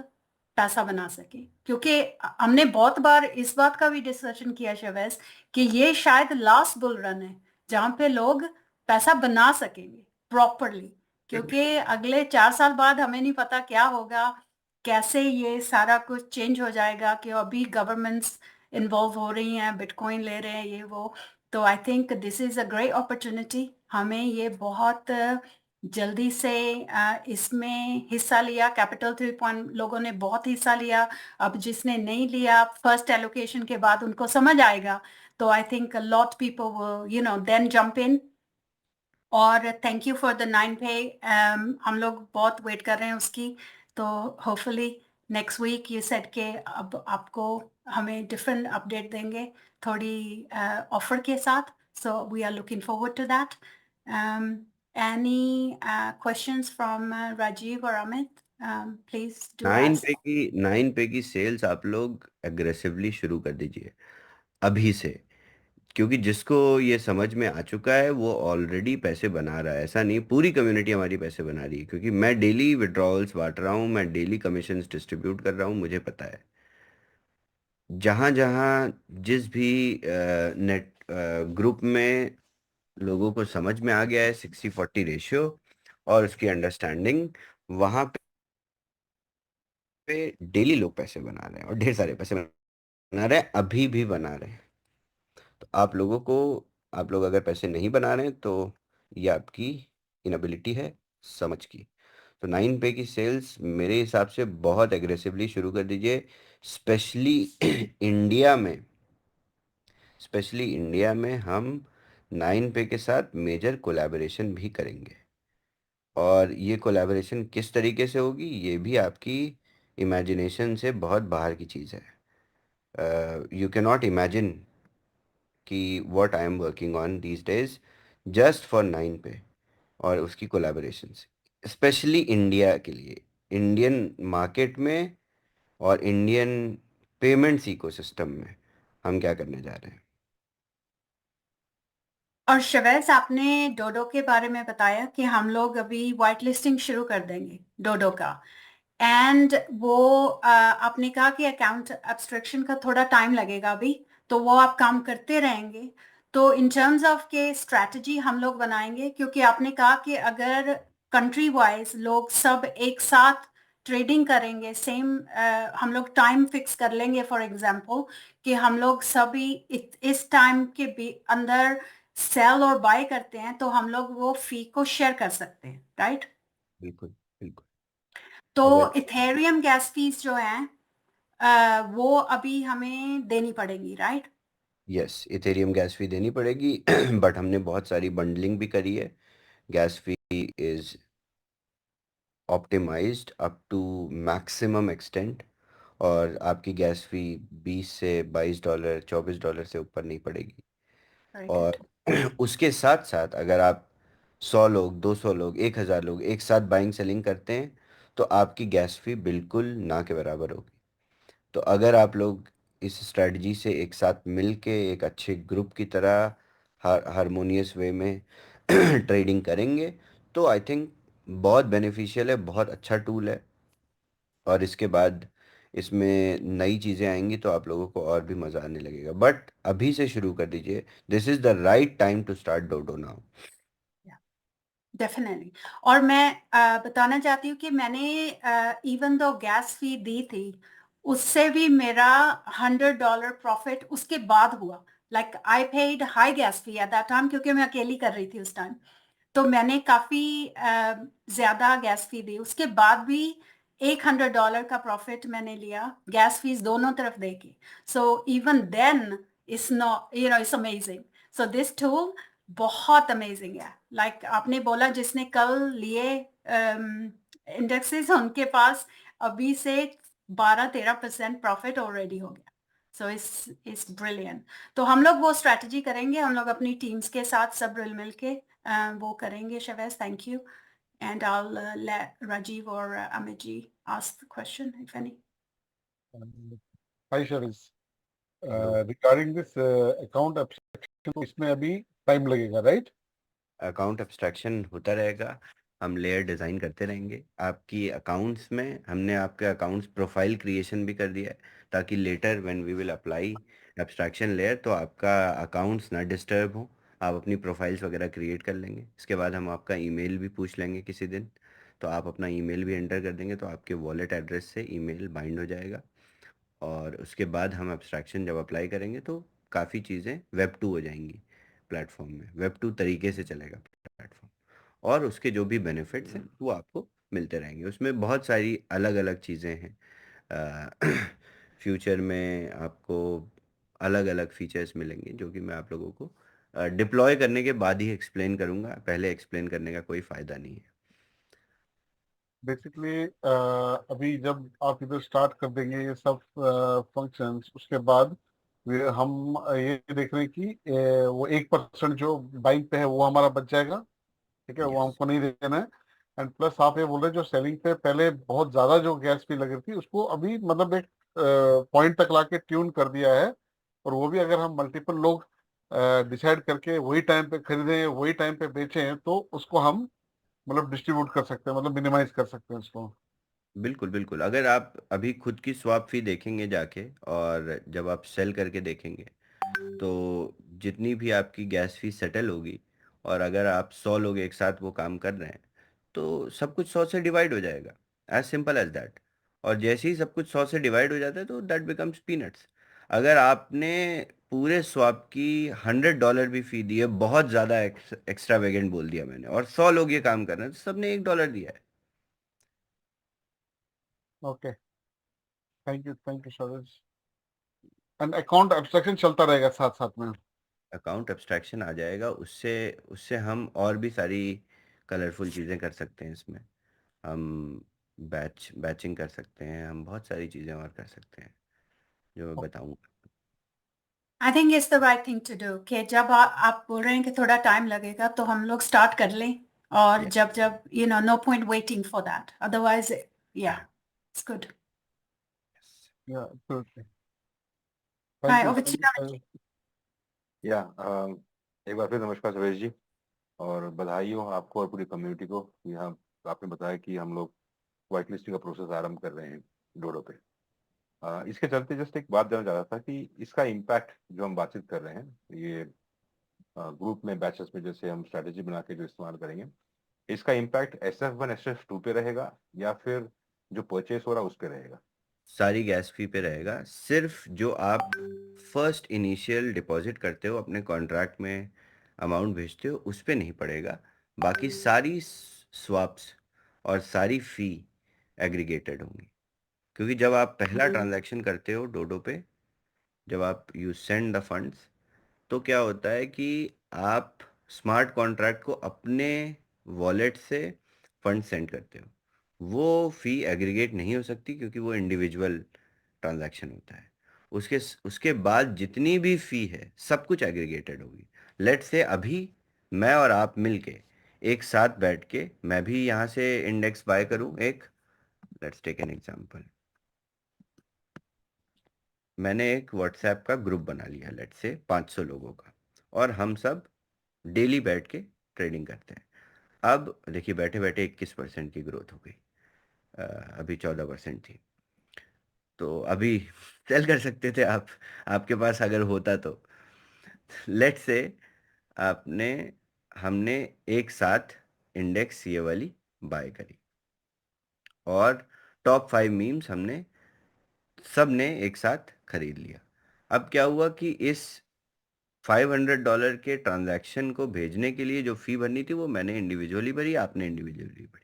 पैसा बना सके। क्योंकि हमने बहुत बार इस बात का भी डिस्कशन किया शवैस, कि ये शायद लास्ट बुल रन है जहां पे लोग पैसा बना सकेंगे प्रॉपरली। क्योंकि अगले 4 साल बाद हमें नहीं पता क्या होगा, कैसे ये सारा कुछ चेंज हो जाएगा, कि अभी गवर्नमेंट्स इन्वॉल्व हो रही हैं, बिटकॉइन ले रहे हैं, ये वो। तो I think this is a great opportunity, हमें ये बहुत जल्दी से इसमें हिस्सा लिया। कैपिटल 3 लोगों ने बहुत हिस्सा लिया। अब जिसने नहीं लिया फर्स्ट एलोकेशन के बाद उनको समझ आएगा। तो I think lot people will then jump in. और थैंक यू फॉर द 9 पे। हम लोग बहुत वेट कर रहे हैं उसकी। तो होपफुली नेक्स्ट वीक ये सेट के अब आपको हमें डिफरेंट अपडेट देंगे थोड़ी ऑफर के साथ। So we are looking forward to that. Any questions from Rajiv और अमित? Please do ask. 9 पे की सेल्स आप लोग एग्रेसिवली शुरू कर दीजिए अभी से, क्योंकि जिसको ये समझ में आ चुका है वो ऑलरेडी पैसे बना रहा है। ऐसा नहीं, पूरी कम्युनिटी हमारी पैसे बना रही है, क्योंकि मैं डेली विड्रॉल्स बांट रहा हूँ, मैं डेली कमीशंस डिस्ट्रीब्यूट कर रहा हूँ, मुझे पता है। जहाँ जहाँ जिस भी नेट ग्रुप में लोगों को समझ में आ गया है 60-40 रेशियो और उसकी अंडरस्टैंडिंग, वहाँ पे डेली लोग पैसे बना रहे हैं और ढेर सारे पैसे बना रहे हैं, अभी भी बना रहे हैं। तो आप लोग अगर पैसे नहीं बना रहे हैं तो ये आपकी इनएबिलिटी है समझ की। तो 9 पे की सेल्स मेरे हिसाब से बहुत एग्रेसिवली शुरू कर दीजिए। स्पेशली इंडिया में स्पेशली इंडिया में हम 9 पे के साथ मेजर कोलैबोरेशन भी करेंगे। और ये कोलैबोरेशन किस तरीके से होगी ये भी आपकी इमेजिनेशन से बहुत बाहर की चीज़ है। यू कैन नॉट इमेजिन कि what I am working on these days just for 9 पे और उसकी कोलैबोरेशन से, स्पेशली इंडिया के लिए, इंडियन मार्केट में और इंडियन पेमेंट्स इकोसिस्टम में हम क्या करने जा रहे हैं। और शवैस, आपने डोडो के बारे में बताया कि हम लोग अभी वाइट लिस्टिंग शुरू कर देंगे डोडो का। एंड वो आपने कहा कि अकाउंट एब्स्ट्रैक्शन का थोड़ा टाइम लगेगा अभी, तो वो आप काम करते रहेंगे। तो इन टर्म्स ऑफ के स्ट्रैटेजी हम लोग बनाएंगे, क्योंकि आपने कहा कि अगर कंट्री वाइज लोग सब एक साथ ट्रेडिंग करेंगे सेम, हम लोग टाइम फिक्स कर लेंगे फॉर एग्जांपल, कि हम लोग सभी इस टाइम के भी अंदर सेल और बाय करते हैं, तो हम लोग वो फी को शेयर कर सकते हैं, राइट? बिल्कुल बिल्कुल। तो अगर इथेरियम गैस फीस जो है वो अभी हमें देनी पड़ेगी, राइट? यस, इथेरियम गैस फी देनी पड़ेगी बट हमने बहुत सारी बंडलिंग भी करी है। Gas fee is optimized up to maximum extent, और आपकी गैस फी 20 से 22 डॉलर, $24 से ऊपर नहीं पड़ेगी। Very good. और उसके साथ साथ अगर आप 100 लोग, 200 लोग, 1000 लोग एक साथ बाइंग सेलिंग करते हैं तो आपकी गैस फी बिल्कुल ना के बराबर होगी। तो अगर आप लोग इस स्ट्रेटजी से एक साथ मिल के एक अच्छे ग्रुप की तरह हारमोनियस वे में ट्रेडिंग करेंगे तो आई थिंक बहुत बेनिफिशियल है, बहुत अच्छा टूल है। और इसके बाद इसमें नई चीज़ें आएंगी तो आप लोगों को और भी मज़ा आने लगेगा, बट अभी से शुरू कर दीजिए। This is the right time to start Dodo now. Definitely. और मैं बताना चाहती हूँ कि मैंने इवन दो गैस फी दी थी, उससे भी मेरा $100 प्रॉफिट उसके बाद हुआ। Like I paid high gas fee at that time, क्योंकि मैं अकेली कर रही थी उस टाइम। तो मैंने काफी ज्यादा गैस फी दी, उसके बाद भी $100 का प्रॉफिट मैंने लिया, गैस फीस दोनों तरफ देके। So even then it's not, it's amazing. So this tool बहुत अमेजिंग है। लाइक आपने बोला जिसने कल लिए इंडेक्सेस, उनके पास अभी से 12-13% प्रॉफिट ऑलरेडी हो गया। So it's brilliant. तो हम लोग वो स्ट्रेटजी करेंगे, हम लोग अपनी टीम्स के साथ सब मिल मिल के वो करेंगे। Shahbaz, thank you. And I let Rajiv or Amit ji ask the question if any. Hi शरीस, hello. Regarding this account abstraction, तो इसमें अभी टाइम लगेगा, राइट? अकाउंट एब्स्ट्रैक्शन होता रहेगा, हम लेयर डिज़ाइन करते रहेंगे आपकी अकाउंट्स में। हमने आपके अकाउंट्स प्रोफाइल क्रिएशन भी कर दिया है, ताकि later when we will apply abstraction layer तो आपका अकाउंट्स ना डिस्टर्ब हो, आप अपनी प्रोफाइल्स वगैरह क्रिएट कर लेंगे। इसके बाद हम आपका ईमेल भी पूछ लेंगे किसी दिन, तो आप अपना ईमेल भी एंटर कर देंगे, तो आपके वॉलेट एड्रेस से ईमेल बाइंड हो जाएगा। और उसके बाद हम एब्स्ट्रैक्शन जब अप्लाई करेंगे तो काफ़ी चीज़ें वेब टू हो जाएंगी प्लेटफॉर्म में, वेब टू तरीके से चलेगा प्लेटफॉर्म। और उसके जो भी बेनिफिट्स हैं वो आपको मिलते रहेंगे। उसमें बहुत सारी अलग अलग चीज़ें हैं। फ्यूचर में आपको अलग अलग फीचर्स मिलेंगे, जो कि मैं आप लोगों को डिप्लॉय करने के बाद ही एक्सप्लेन करूँगा, पहले एक्सप्लेन करने का कोई फ़ायदा नहीं है। बेसिकली अभी जब आप इधर स्टार्ट कर देंगे ये सब फंक्शंस, उसके बाद हम ये देख रहे हैं कि वो 1% जो बाइंग पे है वो हमारा बच जाएगा, ठीक है, वो यस, हमको नहीं देना है। एंड प्लस आप ये बोल रहे हैं जो सेलिंग पे पहले बहुत ज्यादा जो गैस फी लग रही थी उसको अभी मतलब एक पॉइंट तक लाके ट्यून कर दिया है। और वो भी अगर हम मल्टीपल लोग डिसाइड करके वही टाइम पे खरीदें वही टाइम पे बेचें तो उसको हम मतलब डिस्ट्रीब्यूट कर सकते हैं, मतलब मिनिमाइज कर सकते हैं उसको। बिल्कुल बिल्कुल। अगर आप अभी खुद की स्वैप फी देखेंगे जाके, और जब आप सेल करके देखेंगे, तो जितनी भी आपकी गैस फी सेटल होगी, और अगर आप 100 लोग एक साथ वो काम कर रहे हैं, तो सब कुछ 100 से डिवाइड हो जाएगा। As simple as that. और जैसे ही सब कुछ 100 से डिवाइड हो जाता है तो दैट बिकम्स पीनट्स। अगर आपने पूरे स्वैप की $100 भी फी दी है, बहुत ज़्यादा एक्स्ट्रा वेगेंट बोल दिया मैंने, और 100 लोग ये काम कर रहे हैं, तो सबने $1 दिया है। Okay, thank you Saroj. And account abstraction चलता रहेगा साथ साथ में। अकाउंट एब्स्ट्रैक्शन आ जाएगा, उससे उससे हम और भी सारी कलरफुल चीज़ें कर सकते हैं इसमें। हम बैचिंग कर सकते हैं, हम बहुत सारी चीज़ें और कर सकते हैं, जो मैं बताऊंगा। I think it's the right thing to do कि जब आप बोल रहे हैं कि थोड़ा टाइम लगेगा तो हम लोग स्टार्ट कर लें। और यस। जब जब no point waiting for that, otherwise yeah it's good. Yeah absolutely. Hi, over thank to you sir. you। या एक बार फिर नमस्कार सुरेश जी, और बधाई हो आपको और पूरी कम्युनिटी को। यहाँ आपने बताया कि हम लोग वाइट लिस्टिंग का प्रोसेस आरंभ कर रहे हैं डोडो पे। इसके चलते जस्ट एक बात जानना चाह रहा था कि इसका इम्पैक्ट जो हम बातचीत कर रहे हैं ये ग्रुप में बैचेस में जैसे हम स्ट्रेटेजी बना के जो इस्तेमाल करेंगे, इसका इम्पैक्ट SF1 SF2 पे रहेगा या फिर जो परचेस हो रहा है उस पे रहेगा? सारी गैस फी पे रहेगा। सिर्फ जो आप फर्स्ट इनिशियल डिपॉजिट करते हो, अपने कॉन्ट्रैक्ट में अमाउंट भेजते हो, उस पे नहीं पड़ेगा। बाकी सारी स्वाप्स और सारी फी एग्रीगेटेड होंगी। क्योंकि जब आप पहला ट्रांजैक्शन करते हो डोडो पे, जब आप यू सेंड द फंड्स, तो क्या होता है कि आप स्मार्ट कॉन्ट्रैक्ट को अपने वॉलेट से फंड सेंड करते हो। वो फी एग्रीगेट नहीं हो सकती, क्योंकि वो इंडिविजुअल ट्रांजैक्शन होता है। उसके उसके बाद जितनी भी फी है सब कुछ एग्रीगेटेड होगी। लेट से अभी मैं और आप मिलके एक साथ बैठ के, मैं भी यहाँ से इंडेक्स बाय करूँ एक, लेट्स टेक एन एग्जांपल। मैंने एक व्हाट्सएप का ग्रुप बना लिया, लेट से 500 लोगों का, और हम सब डेली बैठ के ट्रेडिंग करते हैं। अब देखिए, बैठे बैठे 21% की ग्रोथ हो गई। अभी 14% थी। तो अभी सेल कर सकते थे आप, आपके पास अगर होता तो। लेट से आपने हमने एक साथ इंडेक्स ये वाली बाय करी, और टॉप 5 मीम्स हमने सब ने एक साथ खरीद लिया। अब क्या हुआ कि इस $500 के ट्रांजैक्शन को भेजने के लिए जो फी भरनी थी, वो मैंने इंडिविजुअली भरी, आपने इंडिविजुअली भरी।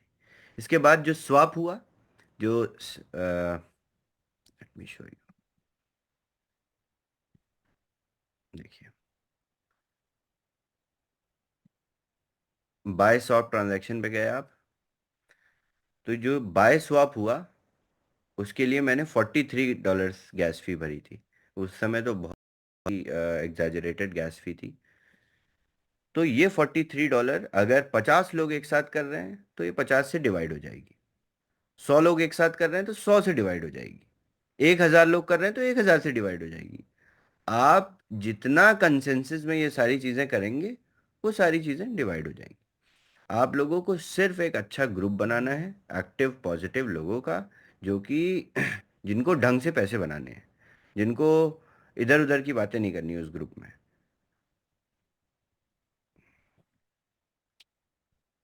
इसके बाद जो स्वैप हुआ, जो लेट मी शो यू, देखिए, बाय स्वैप ट्रांजैक्शन पे गए आप, तो जो बाय स्वैप हुआ उसके लिए मैंने $43 गैस फी भरी थी। उस समय तो बहुत ही एग्जैजरेटेड गैस फी थी। तो ये $43 अगर 50 लोग एक साथ कर रहे हैं तो ये 50 से डिवाइड हो जाएगी। 100 लोग एक साथ कर रहे हैं तो 100 से डिवाइड हो जाएगी। 1000 लोग कर रहे हैं तो 1000 से डिवाइड हो जाएगी। आप जितना कंसेंसस में ये सारी चीजें करेंगे वो सारी चीजें डिवाइड हो जाएंगी। आप लोगों को सिर्फ एक अच्छा ग्रुप बनाना है, एक्टिव पॉजिटिव लोगों का, जो कि जिनको ढंग से पैसे बनाने हैं, जिनको इधर उधर की बातें नहीं करनी उस ग्रुप में।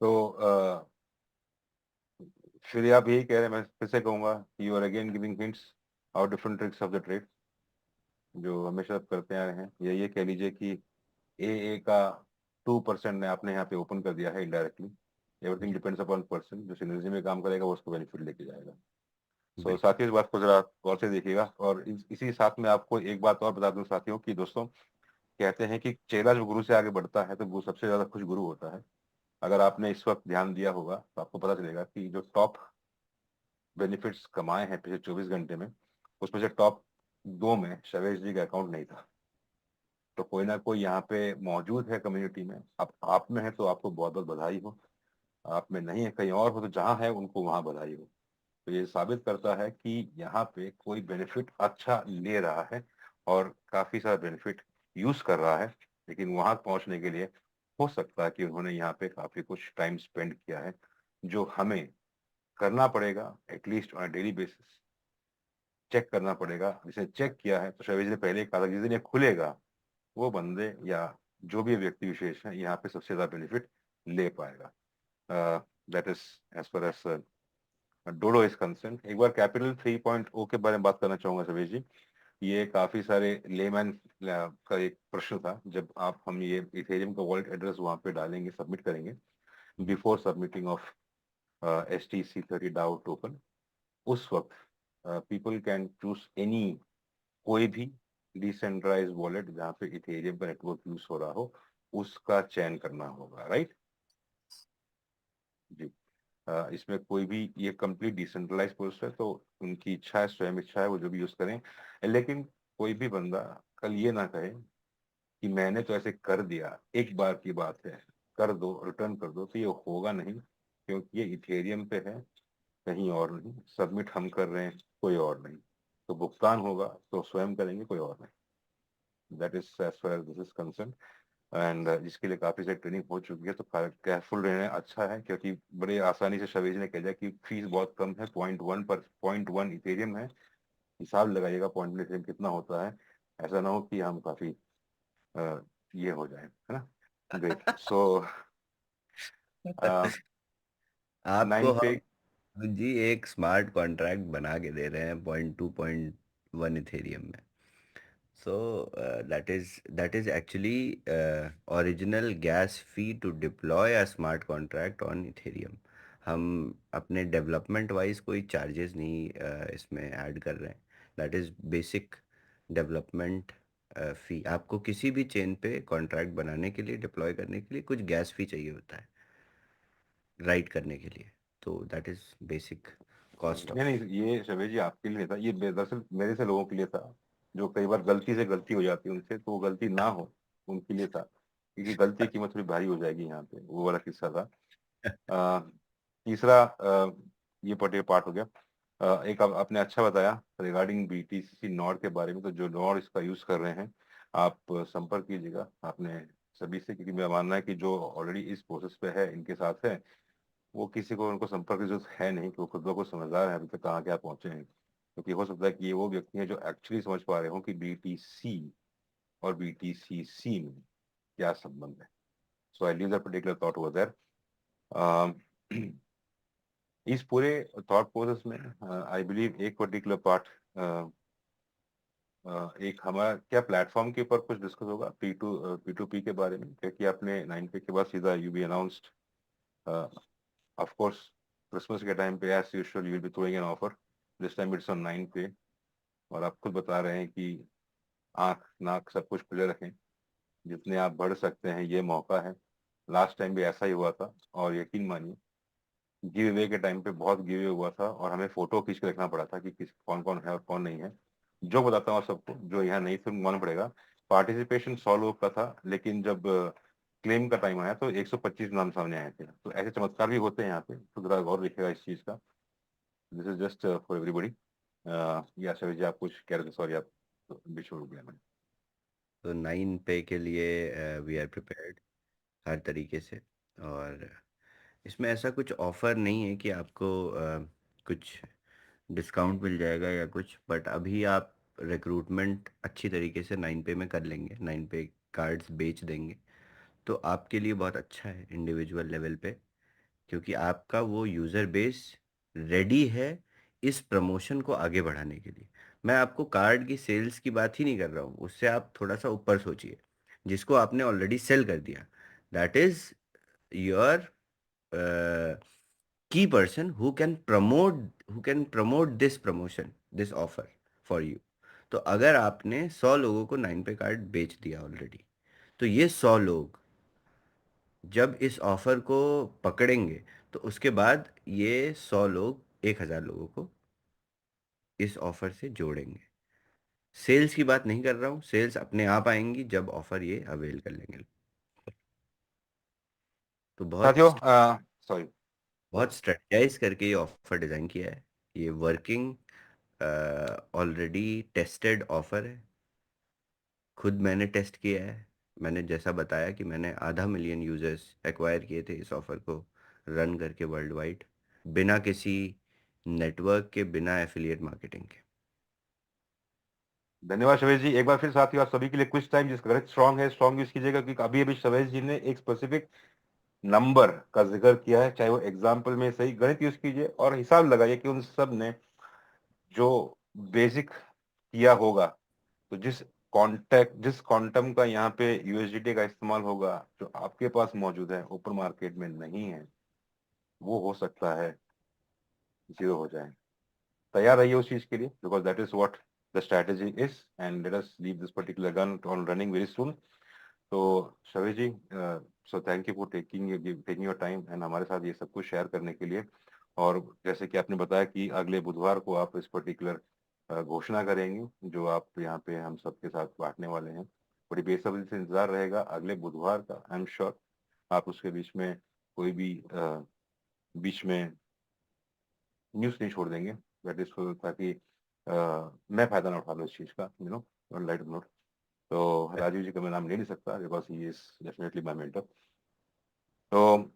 तो फिर आप यही कह रहे हैं, मैं फिर से कहूंगा, you are again giving hints और different tricks of the trade जो हमेशा आप करते आ रहे हैं। या ये कह लीजिए कि ए का 2% ने आपने यहाँ पे ओपन कर दिया है indirectly. Everything depends upon person, जो सिनर्जी में काम करेगा वो उसको बेनिफिट लेके जाएगा। सो बिल्कुल। साथियों, इस बात को जरा गौर से देखिएगा। और इसी साथ में आपको एक बात और बता दूं साथियों कि दोस्तों, कहते हैं कि चेला जो गुरु से आगे बढ़ता है तो वो सबसे ज्यादा खुश गुरु होता है। अगर आपने इस वक्त ध्यान दिया होगा तो आपको पता चलेगा कि जो टॉप बेनिफिट्स कमाए हैं पिछले 24 घंटे में, उसमें से टॉप 2 में शवेश जी का अकाउंट नहीं था। तो कोई ना कोई यहाँ पे मौजूद है कम्युनिटी में। अब आप में है तो आपको बहुत बहुत बधाई हो, आप में नहीं है कहीं और हो तो जहाँ है उनको वहां बधाई हो। तो ये साबित करता है कि यहाँ पे कोई बेनिफिट अच्छा ले रहा है और काफी सारा बेनिफिट यूज कर रहा है। लेकिन वहां पहुंचने के लिए हो सकता है कि उन्होंने यहाँ पे काफी कुछ टाइम स्पेंड किया है, जो हमें करना पड़ेगा at least on daily basis. Check करना पड़ेगा। जिसने चेक किया है तो शैवेज ने पहले कहा था, जिस दिन ये खुलेगा वो बंदे या जो भी व्यक्ति विशेष है यहाँ पे सबसे ज्यादा बेनिफिट ले पाएगा। That is as far as Dodo is concern. एक बार कैपिटल 3.0 के बारे में बात करना चाहूंगा सवेश जी। ये काफी सारे लेमैन का एक प्रश्न था। जब हम ये इथेरियम का वॉलेट एड्रेस वहां पे डालेंगे, सबमिट करेंगे, before submitting of STC30 DAO token, उस वक्त पीपल कैन चूज एनी, कोई भी डिसेंट्रलाइज वॉलेट जहाँ पे इथेरियम का नेटवर्क यूज हो रहा हो, उसका चयन करना होगा, राइट जी। इसमें कोई भी, ये कंप्लीट डिसेंट्रलाइज प्रोसेस है तो उनकी इच्छा है, स्वयं इच्छा है, वो जो भी यूज करें। लेकिन कोई भी बंदा कल ये ना कहे कि मैंने तो ऐसे कर दिया, एक बार की बात है, कर दो, रिटर्न कर दो, तो ये होगा नहीं। क्योंकि ये इथेरियम पे है, कहीं और नहीं। सबमिट हम कर रहे हैं, कोई और नहीं। तो भुगतान होगा तो स्वयं करेंगे, कोई और नहीं। That is as far as this is concern. And जिसके लिए काफी सारी ट्रेनिंग हो चुकी है, तो केयरफुल रहना अच्छा है। क्योंकि बड़े आसानी से शवेज ने कह दिया कि फीस बहुत कम है, 0.1 पर 0.1 इथेरियम है। हिसाब लगाइएगा 0.1 इथेरियम कितना होता है। ऐसा ना हो कि हम काफी ये हो जाए, है ना। ग्रेट। सो आपको 9 पे हम जी एक स्मार्ट कॉन्ट्रैक्ट बना के दे रहे हैं 0.2 0.1 इथेरियम में। सो that is actually original gas fee to deploy a smart contract on ethereum। हम अपने डेवलपमेंट वाइज कोई चार्जेस नहीं इसमें ऐड कर रहे हैं। दैट इज बेसिक डेवलपमेंट फी। आपको किसी भी चेन पे कॉन्ट्रैक्ट बनाने के लिए, डिप्लॉय करने के लिए कुछ गैस फी चाहिए होता है राइट करने के लिए। तो दैट इज बेसिक कॉस्ट नहीं ऑफ। नहीं, ये शवेज जी आपके लिए था, ये दरअसल मेरे से लोगों के लिए था, जो कई बार गलती से गलती हो जाती है उनसे, तो वो गलती ना हो उनके लिए था। क्योंकि गलती की कीमत थोड़ी भारी हो जाएगी यहाँ पे, वो वाला किस्सा था। अ, तीसरा ये पर्टिकुलर पार्ट हो गया। एक आपने अच्छा बताया रिगार्डिंग BTC नॉड के बारे में। तो जो नॉड इसका यूज कर रहे हैं, आप संपर्क कीजिएगा आपने सभी से। क्योंकि मेरा मानना है कि जो ऑलरेडी इस प्रोसेस पे है, इनके साथ है, वो किसी को उनको संपर्क की जरूरत है नहीं, कि वो खुद ब खुद समझदार है अभी तक कहाँ क्या पहुंचे हैं। क्योंकि हो सकता है कि ये वो व्यक्ति हैं जो एक्चुअली समझ पा रहे हो कि BTC और BTCC में क्या संबंध है। So I leave that particular thought over there. इस पूरे थॉट प्रोसेस में आई बिलीव एक पर्टिकुलर पार्ट, एक हमारा क्या प्लेटफॉर्म के ऊपर कुछ डिस्कस होगा P2P के बारे में। क्योंकि आपने 9 पे के बाद सीधा you be announced, of course Christmas के टाइम पे as usual you will be throwing an offer. This time it's on 9 पे। और आप खुद बता रहे हैं कि आंख नाक सब कुछ खुले रखें, जितने आप बढ़ सकते हैं, ये मौका है। लास्ट टाइम भी ऐसा ही हुआ था, और यकीन मानिए गिव अवे के टाइम पे बहुत गिव अवे हुआ था, और हमें फोटो खींच के रखना पड़ा था कि किस कौन कौन है और कौन नहीं है। जो बताता हूँ आप सबको, जो यहाँ नहीं से मालूम पड़ेगा, पार्टिसिपेशन 100 लोग का था, लेकिन जब क्लेम का टाइम आया तो 125 नाम सामने आए थे। तो ऐसे चमत्कार भी होते हैं यहाँ पे, तो जरा गौर रखिएगा इस चीज का। This is just for everybody. या शैलेश जी, आप कुछ कह रहे थे, सॉरी, आप बीच में रुक गया मैं। तो 9 पे के लिए वी आर प्रिपेयर्ड हर तरीके से। और इसमें ऐसा कुछ ऑफर नहीं है कि आपको कुछ डिस्काउंट मिल जाएगा या कुछ, बट अभी आप रिक्रूटमेंट अच्छी तरीके से 9 पे में कर लेंगे, 9 पे कार्ड्स बेच देंगे, तो आपके लिए बहुत अच्छा है इंडिविजुअल लेवल पे, क्योंकि आपका वो यूज़र बेस रेडी है इस प्रमोशन को आगे बढ़ाने के लिए। मैं आपको कार्ड की सेल्स की बात ही नहीं कर रहा हूँ, उससे आप थोड़ा सा ऊपर सोचिए, जिसको आपने ऑलरेडी सेल कर दिया, दैट इज योर की person who can promote this promotion, this offer for you. तो अगर आपने 100 लोगों को 9 पे कार्ड बेच दिया ऑलरेडी, तो ये 100 लोग जब इस ऑफर को पकड़ेंगे, तो उसके बाद ये 100 लोग 1000 लोगों को इस ऑफर से जोड़ेंगे। सेल्स की बात नहीं कर रहा हूँ, सेल्स अपने आप आएंगी जब ऑफर ये अवेल कर लेंगे। तो बहुत साथियों, सॉरी। बहुत स्ट्रेटजाइज करके ये ऑफर डिज़ाइन किया है। ये वर्किंग ऑलरेडी टेस्टेड ऑफर है, खुद मैंने टेस्ट किया है। मैंने जैसा बताया कि मैंने 500,000 यूजर्स एक्वायर किए थे इस ऑफर को रन करके वर्ल्ड वाइड, बिना किसी नेटवर्क के, बिना एफिलिएट मार्केटिंग के। धन्यवाद शवेश जी। एक बार फिर साथियों, आप सभी के लिए कुछ टाइम, जिसका गणित स्ट्रांग है, स्ट्रांग यूज कीजिएगा, क्योंकि अभी अभी शवेश जी ने एक स्पेसिफिक नंबर का जिक्र किया है, चाहे वो एग्जाम्पल में सही गणित यूज कीजिए और हिसाब लगाइए कि उन सब ने जो बेसिक किया होगा, तो जिस क्वांटम का यहाँ पे यूएसडीटी का इस्तेमाल होगा, जो आपके पास मौजूद है, ओपन मार्केट में नहीं है, वो हो सकता है जीरो हो जाए। तैयार रहिए उस चीज के लिए, because that is what the strategy is, and let us leave this particular gun on running very soon. तो Shavesh ji, so thank you for taking your time and हमारे साथ ये सब कुछ शेयर करने के लिए। और जैसे कि आपने बताया कि अगले बुधवार को आप इस पर्टिकुलर घोषणा करेंगे, जो आप यहाँ पे हम सबके साथ बांटने वाले हैं। बड़ी बेसब्री से इंतजार रहेगा अगले बुधवार का। आई एम श्योर आप उसके बीच में कोई भी बीच में न्यूज नहीं छोड़ देंगे, दैट इज, ताकि मैं फायदा ना उठा लूँ इस चीज का, लाइट नोट। तो राजीव जी का मैं नाम ले नहीं सकता, because he is definitely my mentor. तो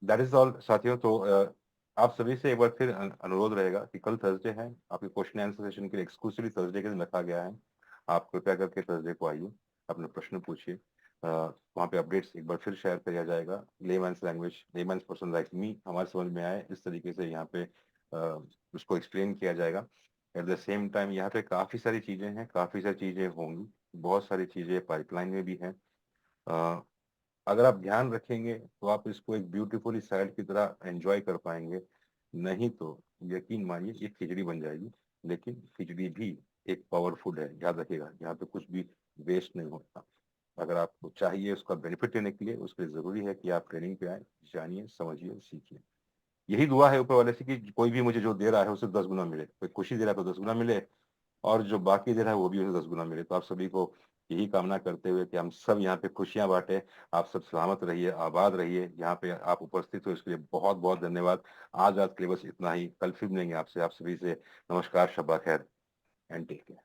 दैट इज ऑल साथियों। तो आप सभी से एक बार फिर अनुरोध रहेगा कि कल थर्सडे है, आपके क्वेश्चन आंसर सेशन के लिए एक्सक्लूसिवली थर्सडे के दिन रखा गया है। आप कृपया करके थर्सडे को आइए, अपने प्रश्न पूछिए। वहाँ पे अपडेट्स एक बार फिर शेयर किया जाएगा, layman's language, layman's person like me, हमारे समझ में आए इस तरीके से यहाँ पे उसको एक्सप्लेन किया जाएगा। एट द सेम टाइम यहाँ पे काफ़ी सारी चीज़ें हैं, काफ़ी सारी चीज़ें होंगी, बहुत सारी चीज़ें पाइपलाइन में भी हैं। अगर आप ध्यान रखेंगे तो आप इसको एक ब्यूटीफुली सैलड की तरह एंजॉय कर पाएंगे, नहीं तो यकीन मानिए ये खिचड़ी बन जाएगी। लेकिन खिचड़ी भी एक पावर फूड है, याद रखिएगा, यहाँ पे कुछ भी वेस्ट नहीं होता। अगर आपको चाहिए उसका बेनिफिट लेने के लिए, उसके लिए जरूरी है कि आप ट्रेनिंग पे आए, जानिए, समझिए, सीखिए। यही दुआ है ऊपर वाले से कि कोई भी मुझे जो दे रहा है उसे 10 गुना मिले, कोई खुशी दे रहा है तो 10 गुना मिले, और जो बाकी दे रहा है वो भी उसे 10 गुना मिले। तो आप सभी को यही कामना करते हुए कि हम सब यहाँ पे खुशियां बांटे, आप सब सलामत रहिए, आबाद रहिए। यहाँ पे आप उपस्थित हो इसके लिए बहुत बहुत धन्यवाद। आज रात के लिए बस इतना ही, कल फिर मिलेंगे आपसे। आप सभी से नमस्कार, शब्बा खैर, and take care.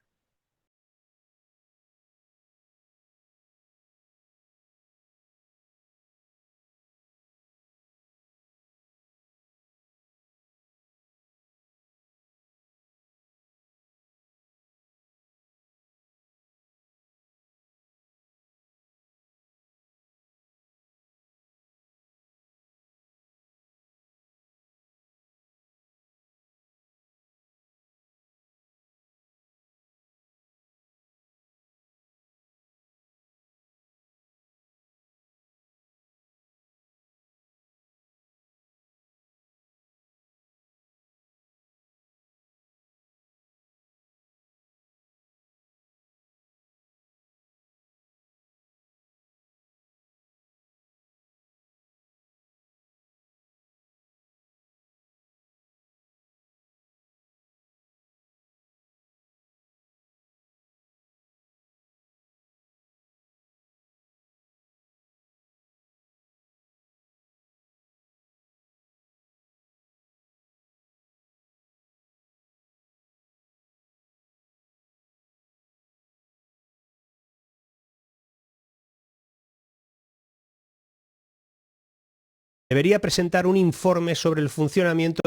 debería presentar un informe sobre el funcionamiento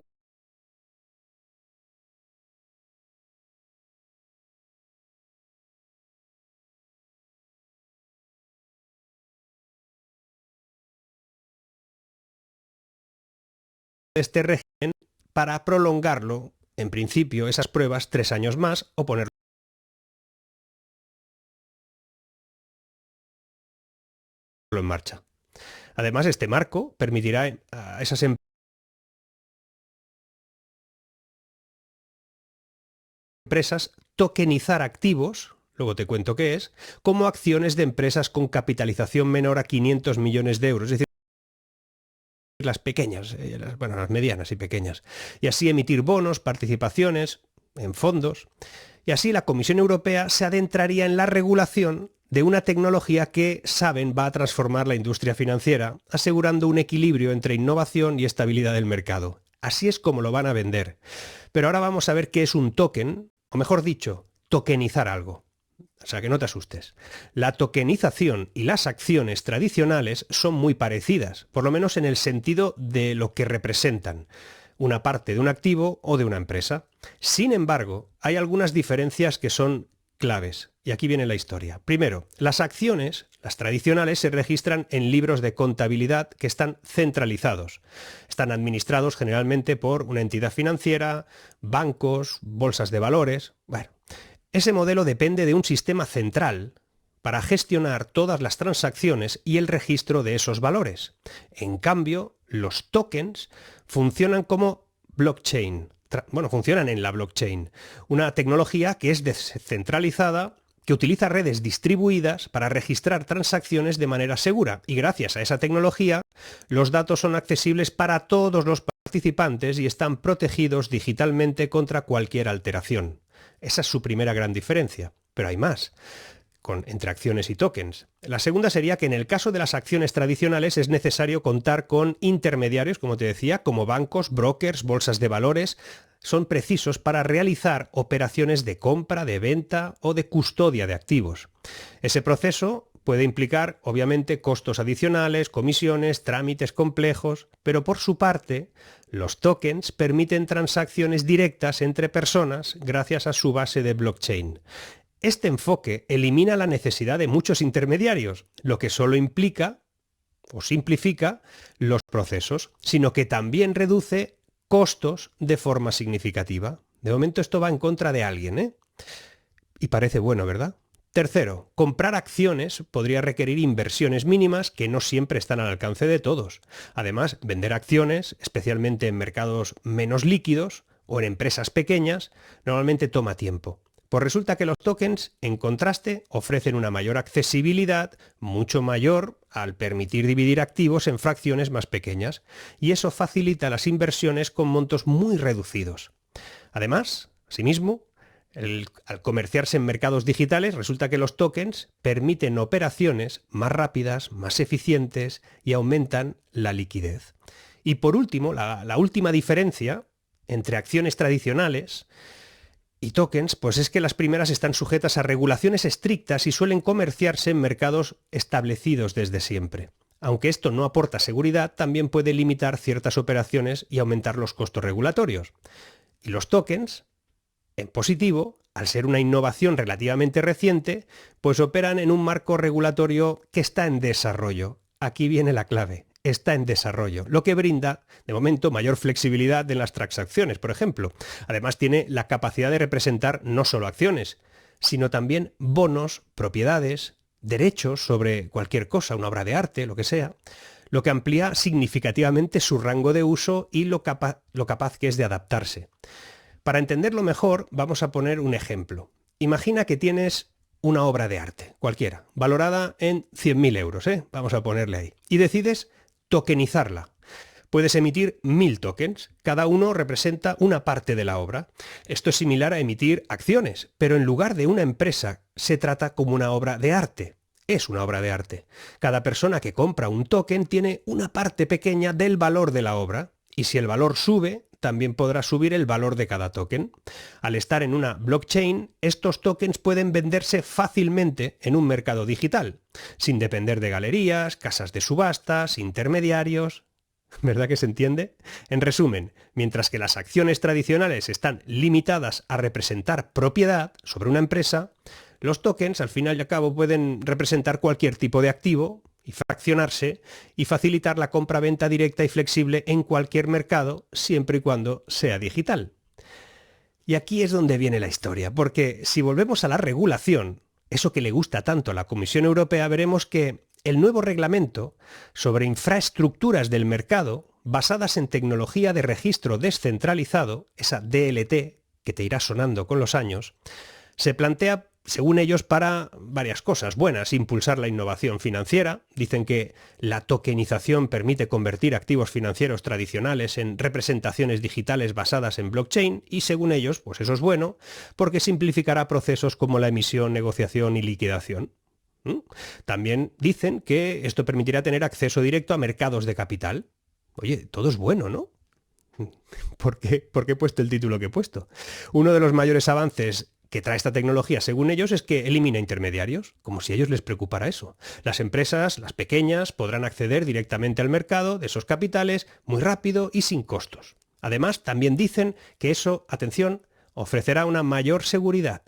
de este régimen para prolongarlo, en principio, esas pruebas 3 años más o ponerlo en marcha. Además, este marco permitirá a esas empresas tokenizar activos, luego te cuento qué es, como acciones de empresas con capitalización menor a 500 millones de euros, es decir, las pequeñas, las medianas y pequeñas, y así emitir bonos, participaciones en fondos, y así la Comisión Europea se adentraría en la regulación de una tecnología que, saben, va a transformar la industria financiera, asegurando un equilibrio entre innovación y estabilidad del mercado. Así es como lo van a vender. Pero ahora vamos a ver qué es un token, o mejor dicho, tokenizar algo. O sea, que no te asustes. La tokenización y las acciones tradicionales son muy parecidas, por lo menos en el sentido de lo que representan, una parte de un activo o de una empresa. Sin embargo, hay algunas diferencias que son claves. Y aquí viene la historia. Primero, las acciones, las tradicionales, se registran en libros de contabilidad que están centralizados. Están administrados generalmente por una entidad financiera, bancos, bolsas de valores. Bueno, ese modelo depende de un sistema central para gestionar todas las transacciones y el registro de esos valores. En cambio, los tokens funcionan como blockchain. Funcionan en la blockchain, una tecnología que es descentralizada, que utiliza redes distribuidas para registrar transacciones de manera segura. Y gracias a esa tecnología, los datos son accesibles para todos los participantes y están protegidos digitalmente contra cualquier alteración. Esa es su primera gran diferencia. Pero hay más entre acciones y tokens. La segunda sería que en el caso de las acciones tradicionales es necesario contar con intermediarios, como te decía, como bancos, brokers, bolsas de valores. Son precisos para realizar operaciones de compra, de venta o de custodia de activos. Ese proceso puede implicar, obviamente, costos adicionales, comisiones, trámites complejos, pero por su parte, los tokens permiten transacciones directas entre personas gracias a su base de blockchain. Este enfoque elimina la necesidad de muchos intermediarios, lo que solo implica o simplifica los procesos, sino que también reduce costos de forma significativa. De momento esto va en contra de alguien, ¿eh? Y parece bueno, ¿verdad? Tercero, comprar acciones podría requerir inversiones mínimas que no siempre están al alcance de todos. Además, vender acciones, especialmente en mercados menos líquidos o en empresas pequeñas, normalmente toma tiempo. Pues resulta que los tokens, en contraste, ofrecen una mayor accesibilidad, mucho mayor, al permitir dividir activos en fracciones más pequeñas, y eso facilita las inversiones con montos muy reducidos. Además, asimismo, al comerciarse en mercados digitales, resulta que los tokens permiten operaciones más rápidas, más eficientes y aumentan la liquidez. Y por último, la última diferencia entre acciones tradicionales y tokens, pues es que las primeras están sujetas a regulaciones estrictas y suelen comerciarse en mercados establecidos desde siempre. Aunque esto no aporta seguridad, también puede limitar ciertas operaciones y aumentar los costos regulatorios. Y los tokens, en positivo, al ser una innovación relativamente reciente, pues operan en un marco regulatorio que está en desarrollo. Aquí viene la clave. Está en desarrollo, lo que brinda, de momento, mayor flexibilidad en las transacciones, por ejemplo. Además, tiene la capacidad de representar no solo acciones, sino también bonos, propiedades, derechos sobre cualquier cosa, una obra de arte, lo que sea, lo que amplía significativamente su rango de uso y lo capaz que es de adaptarse. Para entenderlo mejor, vamos a poner un ejemplo. Imagina que tienes una obra de arte, cualquiera, valorada en 100.000 euros, vamos a ponerle ahí, y decides tokenizarla. Puedes emitir 1000 tokens, cada uno representa una parte de la obra. Esto es similar a emitir acciones, pero en lugar de una empresa se trata como una obra de arte. Es una obra de arte. Cada persona que compra un token tiene una parte pequeña del valor de la obra, y si el valor sube, también podrá subir el valor de cada token. Al estar en una blockchain, estos tokens pueden venderse fácilmente en un mercado digital, sin depender de galerías, casas de subastas, intermediarios. ¿Verdad que se entiende? En resumen, mientras que las acciones tradicionales están limitadas a representar propiedad sobre una empresa, los tokens al fin y al cabo pueden representar cualquier tipo de activo y fraccionarse y facilitar la compra-venta directa y flexible en cualquier mercado siempre y cuando sea digital. Y aquí es donde viene la historia, porque si volvemos a la regulación, eso que le gusta tanto a la Comisión Europea, veremos que el nuevo reglamento sobre infraestructuras del mercado basadas en tecnología de registro descentralizado, esa DLT, que te irá sonando con los años, se plantea, según ellos, para varias cosas buenas: impulsar la innovación financiera. Dicen que la tokenización permite convertir activos financieros tradicionales en representaciones digitales basadas en blockchain y, según ellos, pues eso es bueno porque simplificará procesos como la emisión, negociación y liquidación. También dicen que esto permitirá tener acceso directo a mercados de capital. Oye, todo es bueno, ¿no? ¿Por qué he puesto el título que he puesto? Uno de los mayores avances que trae esta tecnología, según ellos, es que elimina intermediarios, como si a ellos les preocupara eso. Las empresas, las pequeñas, podrán acceder directamente al mercado de esos capitales muy rápido y sin costos. Además, también dicen que eso, atención, ofrecerá una mayor seguridad.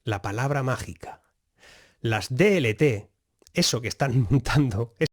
La palabra mágica. Las DLT, eso que están montando, es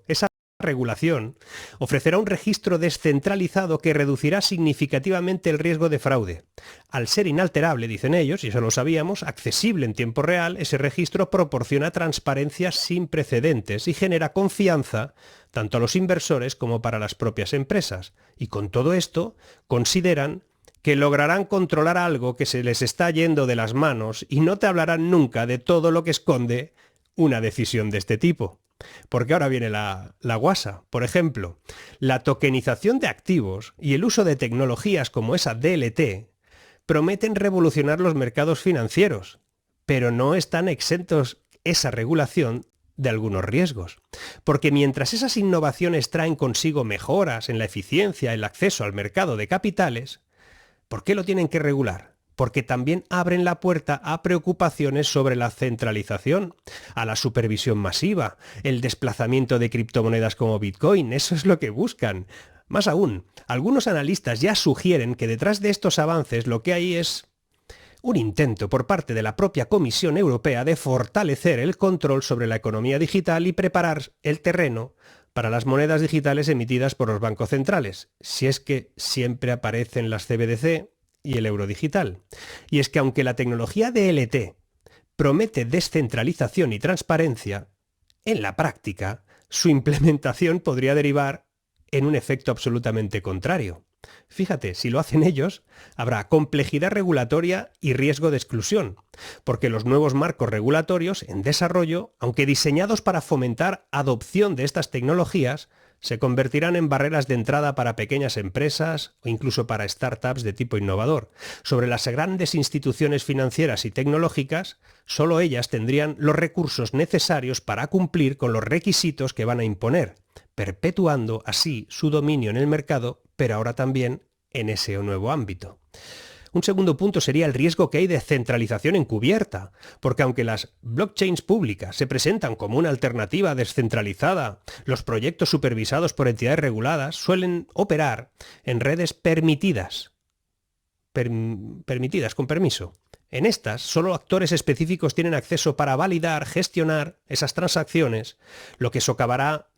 esa regulación ofrecerá un registro descentralizado que reducirá significativamente el riesgo de fraude. Al ser inalterable, dicen ellos, y eso lo sabíamos, accesible en tiempo real, ese registro proporciona transparencia sin precedentes y genera confianza tanto a los inversores como para las propias empresas. Y con todo esto, consideran que lograrán controlar algo que se les está yendo de las manos y no te hablarán nunca de todo lo que esconde una decisión de este tipo. Porque ahora viene la guasa. Por ejemplo, la tokenización de activos y el uso de tecnologías como esa DLT prometen revolucionar los mercados financieros, pero no están exentos esa regulación de algunos riesgos. Porque mientras esas innovaciones traen consigo mejoras en la eficiencia, el acceso al mercado de capitales, ¿por qué lo tienen que regular? Porque también abren la puerta a preocupaciones sobre la centralización, a la supervisión masiva, el desplazamiento de criptomonedas como Bitcoin. Eso es lo que buscan. Más aún, algunos analistas ya sugieren que detrás de estos avances lo que hay es un intento por parte de la propia Comisión Europea de fortalecer el control sobre la economía digital y preparar el terreno para las monedas digitales emitidas por los bancos centrales, si es que siempre aparecen las CBDC y el euro digital. Y es que aunque la tecnología DLT promete descentralización y transparencia, en la práctica su implementación podría derivar en un efecto absolutamente contrario. Fíjate, si lo hacen ellos, habrá complejidad regulatoria y riesgo de exclusión, porque los nuevos marcos regulatorios en desarrollo, aunque diseñados para fomentar adopción de estas tecnologías, se convertirán en barreras de entrada para pequeñas empresas o incluso para startups de tipo innovador. Sobre las grandes instituciones financieras y tecnológicas, solo ellas tendrían los recursos necesarios para cumplir con los requisitos que van a imponer, perpetuando así su dominio en el mercado, pero ahora también en ese nuevo ámbito. Un segundo punto sería el riesgo que hay de centralización encubierta, porque aunque las blockchains públicas se presentan como una alternativa descentralizada, los proyectos supervisados por entidades reguladas suelen operar en redes permitidas con permiso. En estas, solo actores específicos tienen acceso para validar, gestionar esas transacciones, lo que socava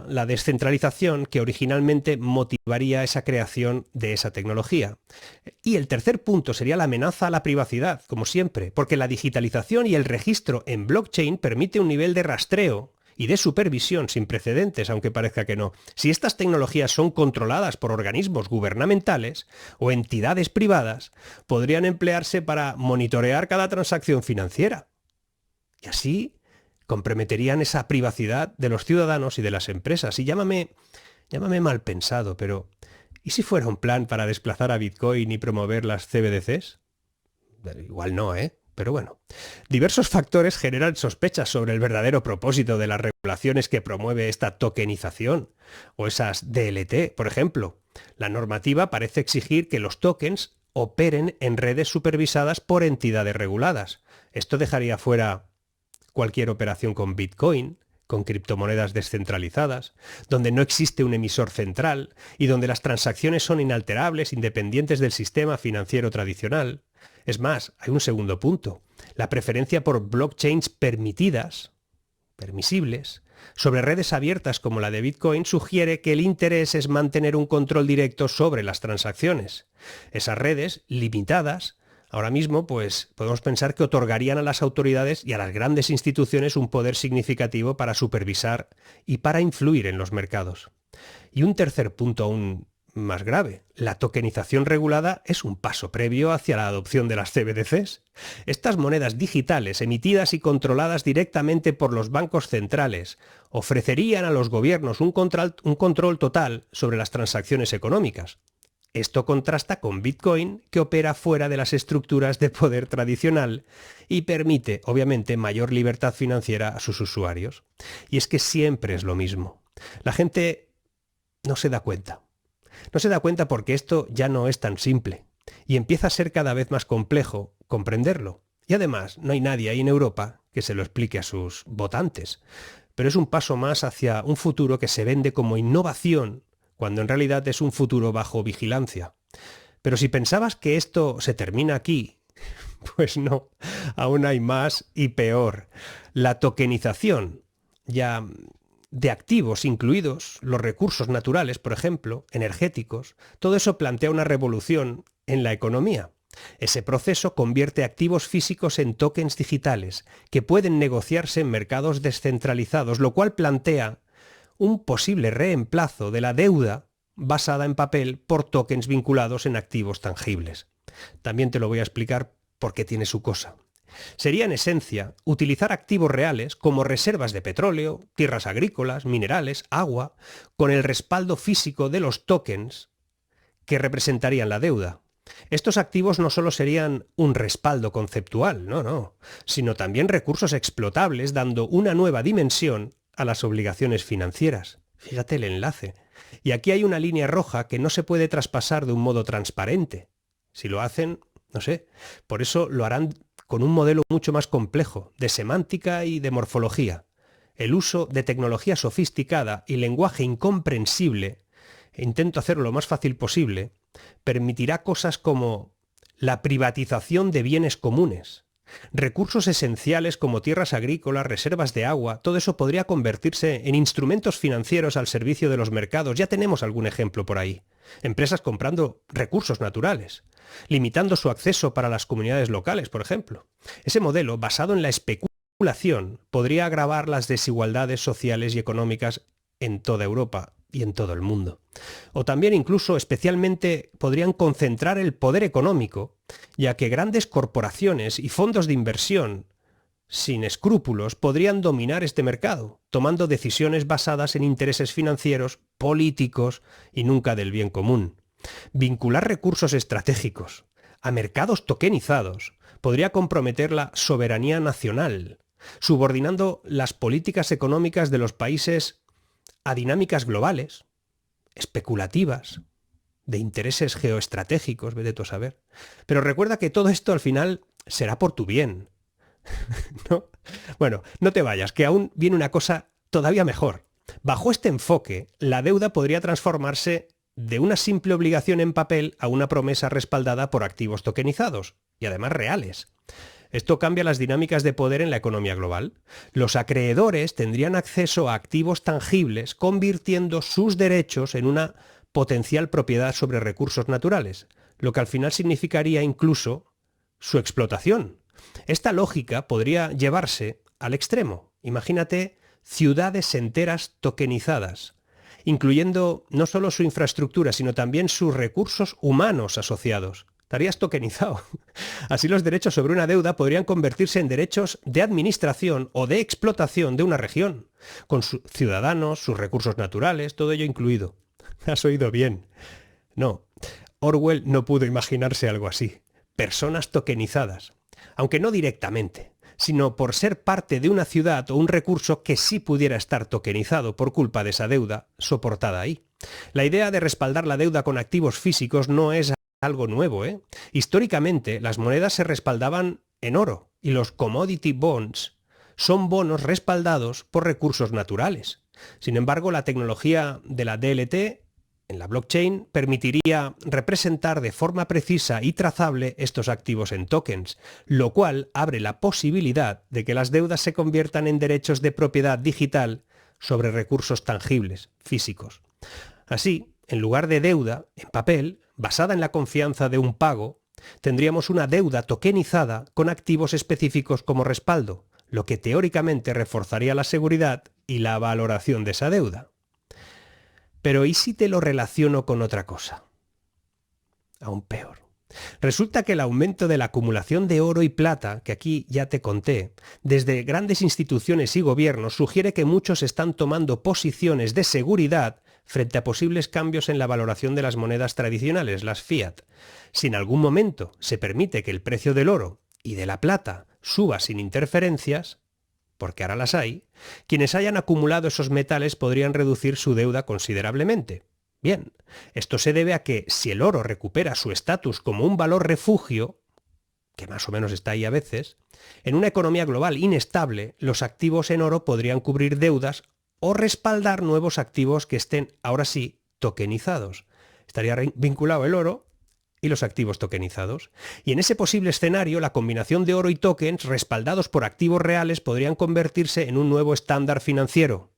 la descentralización que originalmente motivaría esa creación de esa tecnología. Y el tercer punto sería la amenaza a la privacidad, como siempre, porque la digitalización y el registro en blockchain permite un nivel de rastreo y de supervisión sin precedentes, aunque parezca que no. Si estas tecnologías son controladas por organismos gubernamentales o entidades privadas, podrían emplearse para monitorear cada transacción financiera. Y así comprometerían esa privacidad de los ciudadanos y de las empresas. Y llámame mal pensado, pero ¿y si fuera un plan para desplazar a Bitcoin y promover las CBDCs? Igual no, Pero bueno, diversos factores generan sospechas sobre el verdadero propósito de las regulaciones que promueve esta tokenización o esas DLT. Por ejemplo, La normativa parece exigir que los tokens operen en redes supervisadas por entidades reguladas. Esto dejaría fuera cualquier operación con Bitcoin, con criptomonedas descentralizadas, donde no existe un emisor central y donde las transacciones son inalterables, independientes del sistema financiero tradicional. Es más, hay un segundo punto, la preferencia por blockchains permisibles, sobre redes abiertas como la de Bitcoin sugiere que el interés es mantener un control directo sobre las transacciones. Esas redes, limitadas, ahora mismo, pues podemos pensar que otorgarían a las autoridades y a las grandes instituciones un poder significativo para supervisar y para influir en los mercados. Y un tercer punto aún más grave, la tokenización regulada es un paso previo hacia la adopción de las CBDCs. Estas monedas digitales, emitidas y controladas directamente por los bancos centrales, ofrecerían a los gobiernos un control total sobre las transacciones económicas. Esto contrasta con Bitcoin, que opera fuera de las estructuras de poder tradicional y permite, obviamente, mayor libertad financiera a sus usuarios. Y es que siempre es lo mismo. La gente no se da cuenta. No se da cuenta porque esto ya no es tan simple y empieza a ser cada vez más complejo comprenderlo. Y además, no hay nadie ahí en Europa que se lo explique a sus votantes. Pero es un paso más hacia un futuro que se vende como innovación, cuando en realidad es un futuro bajo vigilancia. Pero si pensabas que esto se termina aquí, pues no, aún hay más y peor. La tokenización, ya de activos incluidos los recursos naturales, por ejemplo, energéticos, todo eso plantea una revolución en la economía. Ese proceso convierte activos físicos en tokens digitales que pueden negociarse en mercados descentralizados, lo cual plantea un posible reemplazo de la deuda basada en papel por tokens vinculados en activos tangibles. También te lo voy a explicar por qué tiene su cosa. Sería en esencia utilizar activos reales como reservas de petróleo, tierras agrícolas, minerales, agua, con el respaldo físico de los tokens que representarían la deuda. Estos activos no solo serían un respaldo conceptual, no, sino también recursos explotables, dando una nueva dimensión a las obligaciones financieras. Fíjate el enlace. Y aquí hay una línea roja que no se puede traspasar de un modo transparente. Si lo hacen, no sé, por eso lo harán con un modelo mucho más complejo, de semántica y de morfología. El uso de tecnología sofisticada y lenguaje incomprensible, e intento hacerlo lo más fácil posible, permitirá cosas como la privatización de bienes comunes, recursos esenciales como tierras agrícolas, reservas de agua, todo eso podría convertirse en instrumentos financieros al servicio de los mercados. Ya tenemos algún ejemplo por ahí. Empresas comprando recursos naturales, limitando su acceso para las comunidades locales, por ejemplo. Ese modelo, basado en la especulación, podría agravar las desigualdades sociales y económicas en toda Europa y en todo el mundo. O también incluso especialmente podrían concentrar el poder económico, ya que grandes corporaciones y fondos de inversión sin escrúpulos podrían dominar este mercado, tomando decisiones basadas en intereses financieros, políticos y nunca del bien común. Vincular recursos estratégicos a mercados tokenizados podría comprometer la soberanía nacional, subordinando las políticas económicas de los países a dinámicas globales, especulativas, de intereses geoestratégicos, vete tú a saber. Pero recuerda que todo esto al final será por tu bien. ¿No? Bueno, no te vayas, que aún viene una cosa todavía mejor. Bajo este enfoque, la deuda podría transformarse de una simple obligación en papel a una promesa respaldada por activos tokenizados, y además reales. Esto cambia las dinámicas de poder en la economía global. Los acreedores tendrían acceso a activos tangibles, convirtiendo sus derechos en una potencial propiedad sobre recursos naturales, lo que al final significaría incluso su explotación. Esta lógica podría llevarse al extremo. Imagínate ciudades enteras tokenizadas, incluyendo no solo su infraestructura, sino también sus recursos humanos asociados. Estarías tokenizado. Así los derechos sobre una deuda podrían convertirse en derechos de administración o de explotación de una región, con sus ciudadanos, sus recursos naturales, todo ello incluido. ¿Has oído bien? No, Orwell no pudo imaginarse algo así. Personas tokenizadas, aunque no directamente, sino por ser parte de una ciudad o un recurso que sí pudiera estar tokenizado por culpa de esa deuda soportada ahí. La idea de respaldar la deuda con activos físicos no es algo nuevo, ¿eh? Históricamente, las monedas se respaldaban en oro y los commodity bonds son bonos respaldados por recursos naturales. Sin embargo, la tecnología de la DLT en la blockchain permitiría representar de forma precisa y trazable estos activos en tokens, lo cual abre la posibilidad de que las deudas se conviertan en derechos de propiedad digital sobre recursos tangibles, físicos. Así, en lugar de deuda en papel, basada en la confianza de un pago, tendríamos una deuda tokenizada con activos específicos como respaldo, lo que teóricamente reforzaría la seguridad y la valoración de esa deuda. Pero ¿y si te lo relaciono con otra cosa? Aún peor. Resulta que el aumento de la acumulación de oro y plata, que aquí ya te conté, desde grandes instituciones y gobiernos sugiere que muchos están tomando posiciones de seguridad frente a posibles cambios en la valoración de las monedas tradicionales, las fiat. Si en algún momento se permite que el precio del oro y de la plata suba sin interferencias, porque ahora las hay, quienes hayan acumulado esos metales podrían reducir su deuda considerablemente. Bien, esto se debe a que si el oro recupera su estatus como un valor refugio, que más o menos está ahí a veces, en una economía global inestable, los activos en oro podrían cubrir deudas o respaldar nuevos activos que estén, ahora sí, tokenizados. Estaría vinculado el oro y los activos tokenizados. Y en ese posible escenario, la combinación de oro y tokens respaldados por activos reales podrían convertirse en un nuevo estándar financiero.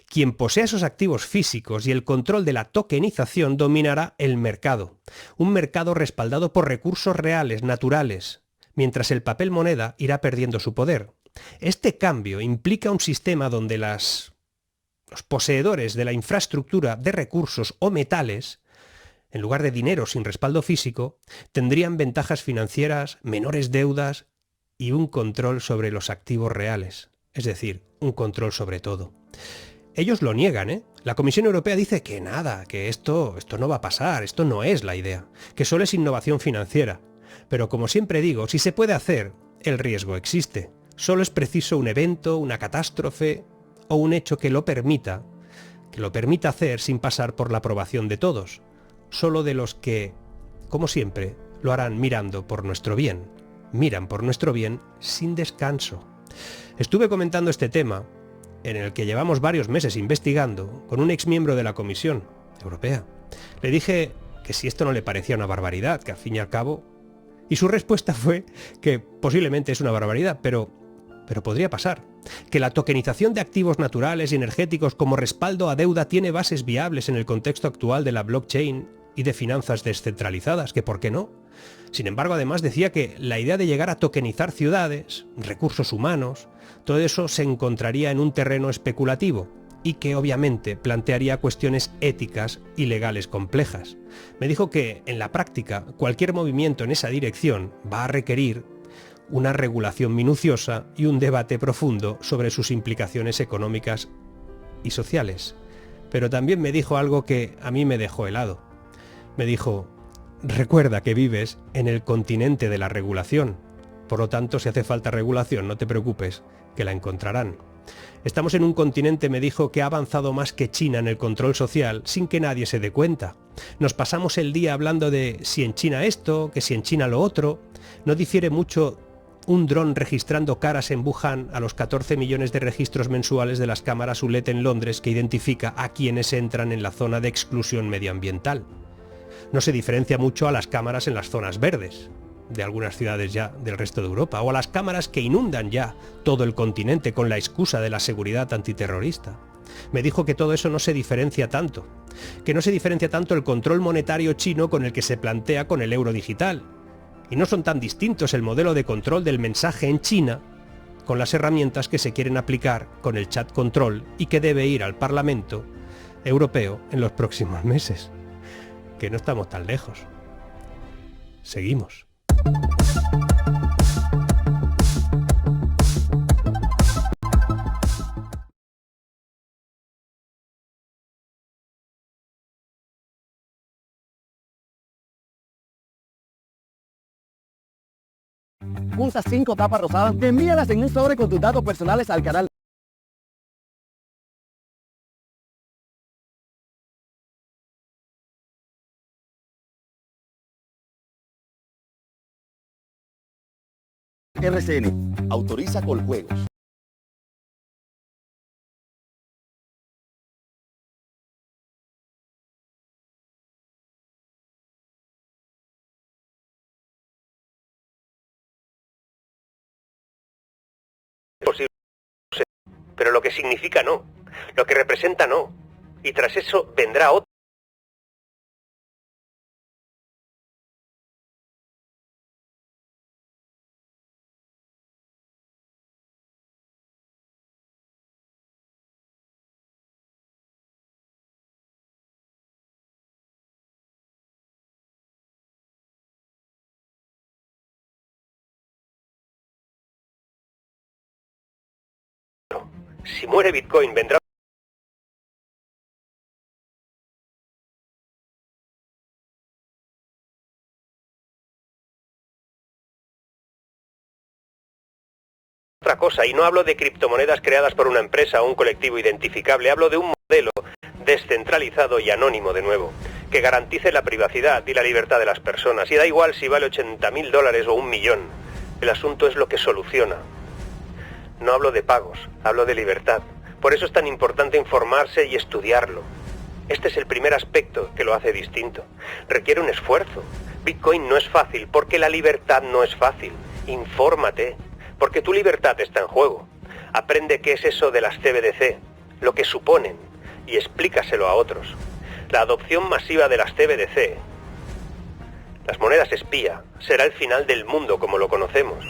Quien posea esos activos físicos y el control de la tokenización dominará el mercado. Un mercado respaldado por recursos reales, naturales, mientras el papel moneda irá perdiendo su poder. Este cambio implica un sistema donde los poseedores de la infraestructura de recursos o metales, en lugar de dinero sin respaldo físico, tendrían ventajas financieras, menores deudas y un control sobre los activos reales, es decir, un control sobre todo. Ellos lo niegan, ¿eh? La Comisión Europea dice que nada, que esto no va a pasar, esto no es la idea, que solo es innovación financiera. Pero como siempre digo, si se puede hacer, el riesgo existe. Solo es preciso un evento, una catástrofe o un hecho que lo permita hacer sin pasar por la aprobación de todos. Solo de los que, como siempre, lo harán mirando por nuestro bien. Miran por nuestro bien sin descanso. Estuve comentando este tema, en el que llevamos varios meses investigando, con un exmiembro de la Comisión Europea. Le dije que si esto no le parecía una barbaridad, que al fin y al cabo... Y su respuesta fue que posiblemente es una barbaridad, pero podría pasar. Que la tokenización de activos naturales y energéticos como respaldo a deuda tiene bases viables en el contexto actual de la blockchain y de finanzas descentralizadas, que ¿por qué no? Sin embargo, además decía que la idea de llegar a tokenizar ciudades, recursos humanos, todo eso se encontraría en un terreno especulativo y que obviamente plantearía cuestiones éticas y legales complejas. Me dijo que en la práctica cualquier movimiento en esa dirección va a requerir una regulación minuciosa y un debate profundo sobre sus implicaciones económicas y sociales. Pero también me dijo algo que a mí me dejó helado. Me dijo: recuerda que vives en el continente de la regulación. Por lo tanto, si hace falta regulación, no te preocupes, que la encontrarán. Estamos en un continente, me dijo, que ha avanzado más que China en el control social sin que nadie se dé cuenta. Nos pasamos el día hablando de si en China esto, que si en China lo otro. No difiere mucho un dron registrando caras en Wuhan a los 14 millones de registros mensuales de las cámaras ULED en Londres que identifica a quienes entran en la zona de exclusión medioambiental. No se diferencia mucho a las cámaras en las zonas verdes de algunas ciudades ya del resto de Europa, o a las cámaras que inundan ya todo el continente con la excusa de la seguridad antiterrorista. Me dijo que todo eso no se diferencia tanto, que no se diferencia tanto el control monetario chino con el que se plantea con el euro digital, y no son tan distintos el modelo de control del mensaje en China con las herramientas que se quieren aplicar con el chat control y que debe ir al Parlamento Europeo en los próximos meses. Que no estamos tan lejos. Seguimos. Usa 5 tapas rosadas, envíalas en un sobre con tus datos personales al canal RCN, autoriza Coljuegos. Posible, pero lo que significa no, lo que representa no, y tras eso vendrá otra Si muere Bitcoin, vendrá otra cosa, y no hablo de criptomonedas creadas por una empresa o un colectivo identificable, hablo de un modelo descentralizado y anónimo de nuevo, que garantice la privacidad y la libertad de las personas, y da igual si vale $80.000 o 1.000.000, el asunto es lo que soluciona. No hablo de pagos, hablo de libertad. Por eso es tan importante informarse y estudiarlo. Este es el primer aspecto que lo hace distinto. Requiere un esfuerzo. Bitcoin no es fácil porque la libertad no es fácil. Infórmate, porque tu libertad está en juego. Aprende qué es eso de las CBDC, lo que suponen, y explícaselo a otros. La adopción masiva de las CBDC, las monedas espía, será el final del mundo como lo conocemos.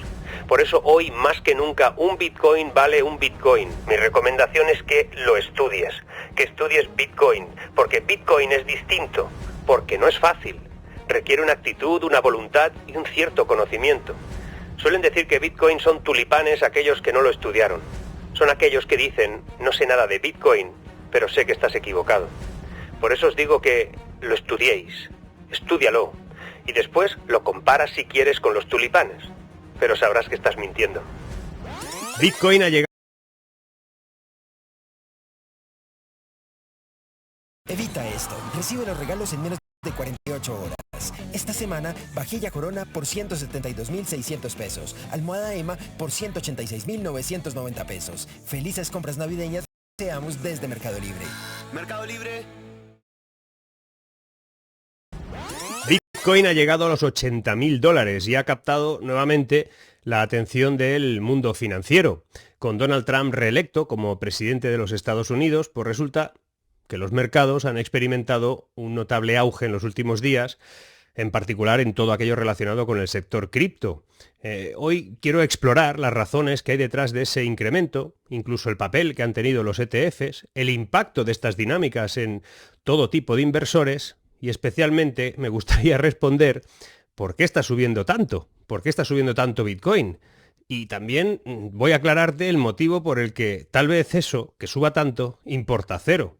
Por eso hoy más que nunca un Bitcoin vale un Bitcoin. Mi recomendación es que lo estudies, que estudies Bitcoin, porque Bitcoin es distinto, porque no es fácil. Requiere una actitud, una voluntad y un cierto conocimiento. Suelen decir que Bitcoin son tulipanes aquellos que no lo estudiaron. Son aquellos que dicen, no sé nada de Bitcoin, pero sé que estás equivocado. Por eso os digo que lo estudiéis, estúdialo, y después lo comparas si quieres con los tulipanes. Pero sabrás que estás mintiendo. Bitcoin ha llegado. Evita esto. Recibe los regalos en menos de 48 horas. Esta semana, vajilla Corona por 172.600 pesos. Almohada Emma por 186.990 pesos. Felices compras navideñas. Seamos desde Mercado Libre. Mercado Libre. Bitcoin ha llegado a los $80.000 y ha captado nuevamente la atención del mundo financiero. Con Donald Trump reelecto como presidente de los Estados Unidos, pues resulta que los mercados han experimentado un notable auge en los últimos días, en particular en todo aquello relacionado con el sector cripto. Hoy quiero explorar las razones que hay detrás de ese incremento, incluso el papel que han tenido los ETFs, el impacto de estas dinámicas en todo tipo de inversores. Y especialmente me gustaría responder por qué está subiendo tanto, por qué está subiendo tanto Bitcoin. Y también voy a aclararte el motivo por el que tal vez eso, que suba tanto, importa cero.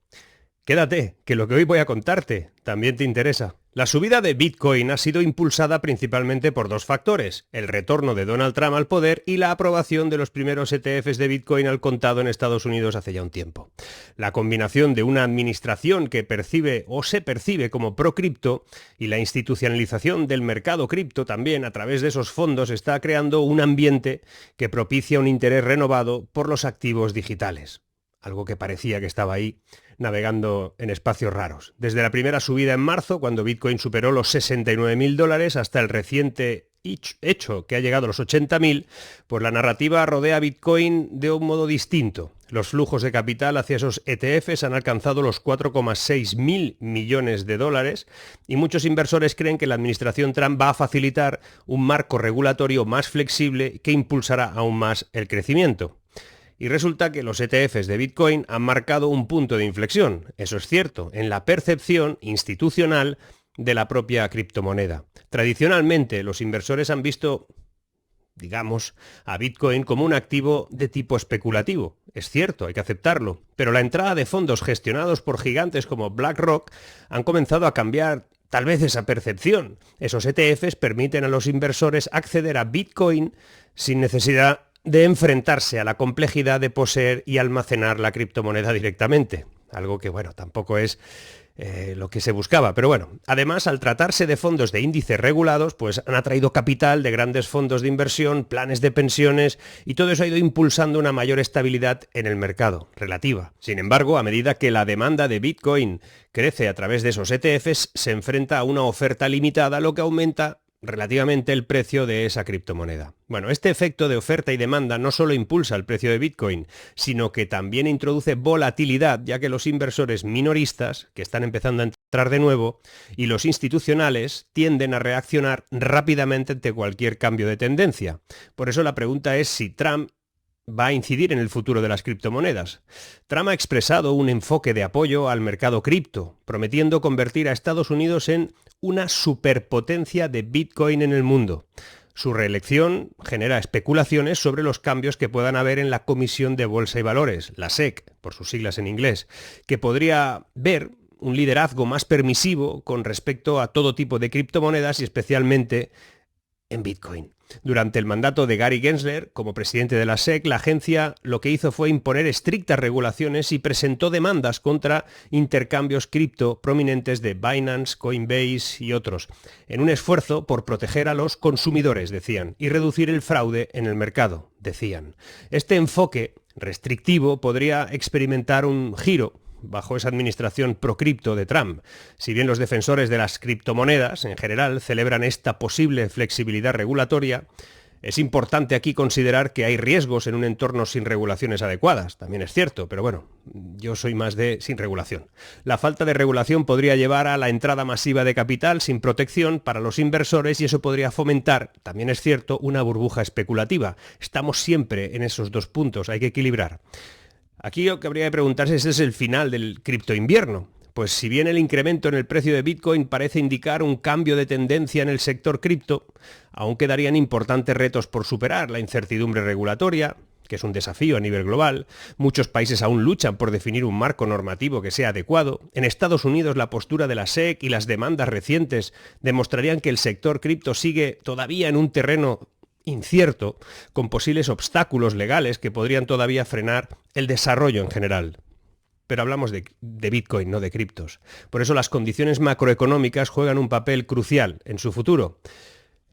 Quédate, que lo que hoy voy a contarte también te interesa. La subida de Bitcoin ha sido impulsada principalmente por dos factores: el retorno de Donald Trump al poder y la aprobación de los primeros ETFs de Bitcoin al contado en Estados Unidos hace ya un tiempo. La combinación de una administración que percibe o se percibe como pro-cripto y la institucionalización del mercado cripto también a través de esos fondos está creando un ambiente que propicia un interés renovado por los activos digitales. Algo que parecía que estaba ahí navegando en espacios raros. Desde la primera subida en marzo, cuando Bitcoin superó los $69.000, hasta el reciente hecho que ha llegado a los 80.000, pues la narrativa rodea a Bitcoin de un modo distinto. Los flujos de capital hacia esos ETFs han alcanzado los 4,6 mil millones de dólares y muchos inversores creen que la administración Trump va a facilitar un marco regulatorio más flexible que impulsará aún más el crecimiento. Y resulta que los ETFs de Bitcoin han marcado un punto de inflexión, eso es cierto, en la percepción institucional de la propia criptomoneda. Tradicionalmente, los inversores han visto, digamos, a Bitcoin como un activo de tipo especulativo. Es cierto, hay que aceptarlo, pero la entrada de fondos gestionados por gigantes como BlackRock han comenzado a cambiar tal vez esa percepción. Esos ETFs permiten a los inversores acceder a Bitcoin sin necesidad de enfrentarse a la complejidad de poseer y almacenar la criptomoneda directamente. algo que, bueno, tampoco es lo que se buscaba. Pero bueno, además, al tratarse de fondos de índices regulados, pues han atraído capital de grandes fondos de inversión, planes de pensiones, y todo eso ha ido impulsando una mayor estabilidad en el mercado, relativa. Sin embargo, a medida que la demanda de Bitcoin crece a través de esos ETFs, se enfrenta a una oferta limitada, lo que aumenta relativamente el precio de esa criptomoneda. Bueno, este efecto de oferta y demanda no solo impulsa el precio de Bitcoin, sino que también introduce volatilidad, ya que los inversores minoristas, que están empezando a entrar de nuevo, y los institucionales tienden a reaccionar rápidamente ante cualquier cambio de tendencia. Por eso la pregunta es si Trump va a incidir en el futuro de las criptomonedas. Trump ha expresado un enfoque de apoyo al mercado cripto, prometiendo convertir a Estados Unidos en una superpotencia de Bitcoin en el mundo. Su reelección genera especulaciones sobre los cambios que puedan haber en la Comisión de Bolsa y Valores, la SEC, por sus siglas en inglés, que podría ver un liderazgo más permisivo con respecto a todo tipo de criptomonedas y especialmente en Bitcoin. Durante el mandato de Gary Gensler, como presidente de la SEC, la agencia lo que hizo fue imponer estrictas regulaciones y presentó demandas contra intercambios cripto prominentes de Binance, Coinbase y otros, en un esfuerzo por proteger a los consumidores, decían, y reducir el fraude en el mercado, decían. Este enfoque restrictivo podría experimentar un giro bajo esa administración pro-cripto de Trump. Si bien los defensores de las criptomonedas, en general, celebran esta posible flexibilidad regulatoria, es importante aquí considerar que hay riesgos en un entorno sin regulaciones adecuadas. También es cierto, pero bueno, yo soy más de sin regulación. La falta de regulación podría llevar a la entrada masiva de capital sin protección para los inversores y eso podría fomentar, también es cierto, una burbuja especulativa. Estamos siempre en esos dos puntos, hay que equilibrar. Aquí lo que habría que preguntarse si es el final del cripto invierno. Pues si bien el incremento en el precio de Bitcoin parece indicar un cambio de tendencia en el sector cripto, aún quedarían importantes retos por superar: la incertidumbre regulatoria, que es un desafío a nivel global. Muchos países aún luchan por definir un marco normativo que sea adecuado. En Estados Unidos, la postura de la SEC y las demandas recientes demostrarían que el sector cripto sigue todavía en un terreno incierto, con posibles obstáculos legales que podrían todavía frenar el desarrollo en general. Pero hablamos de Bitcoin, no de criptos. Por eso las condiciones macroeconómicas juegan un papel crucial en su futuro.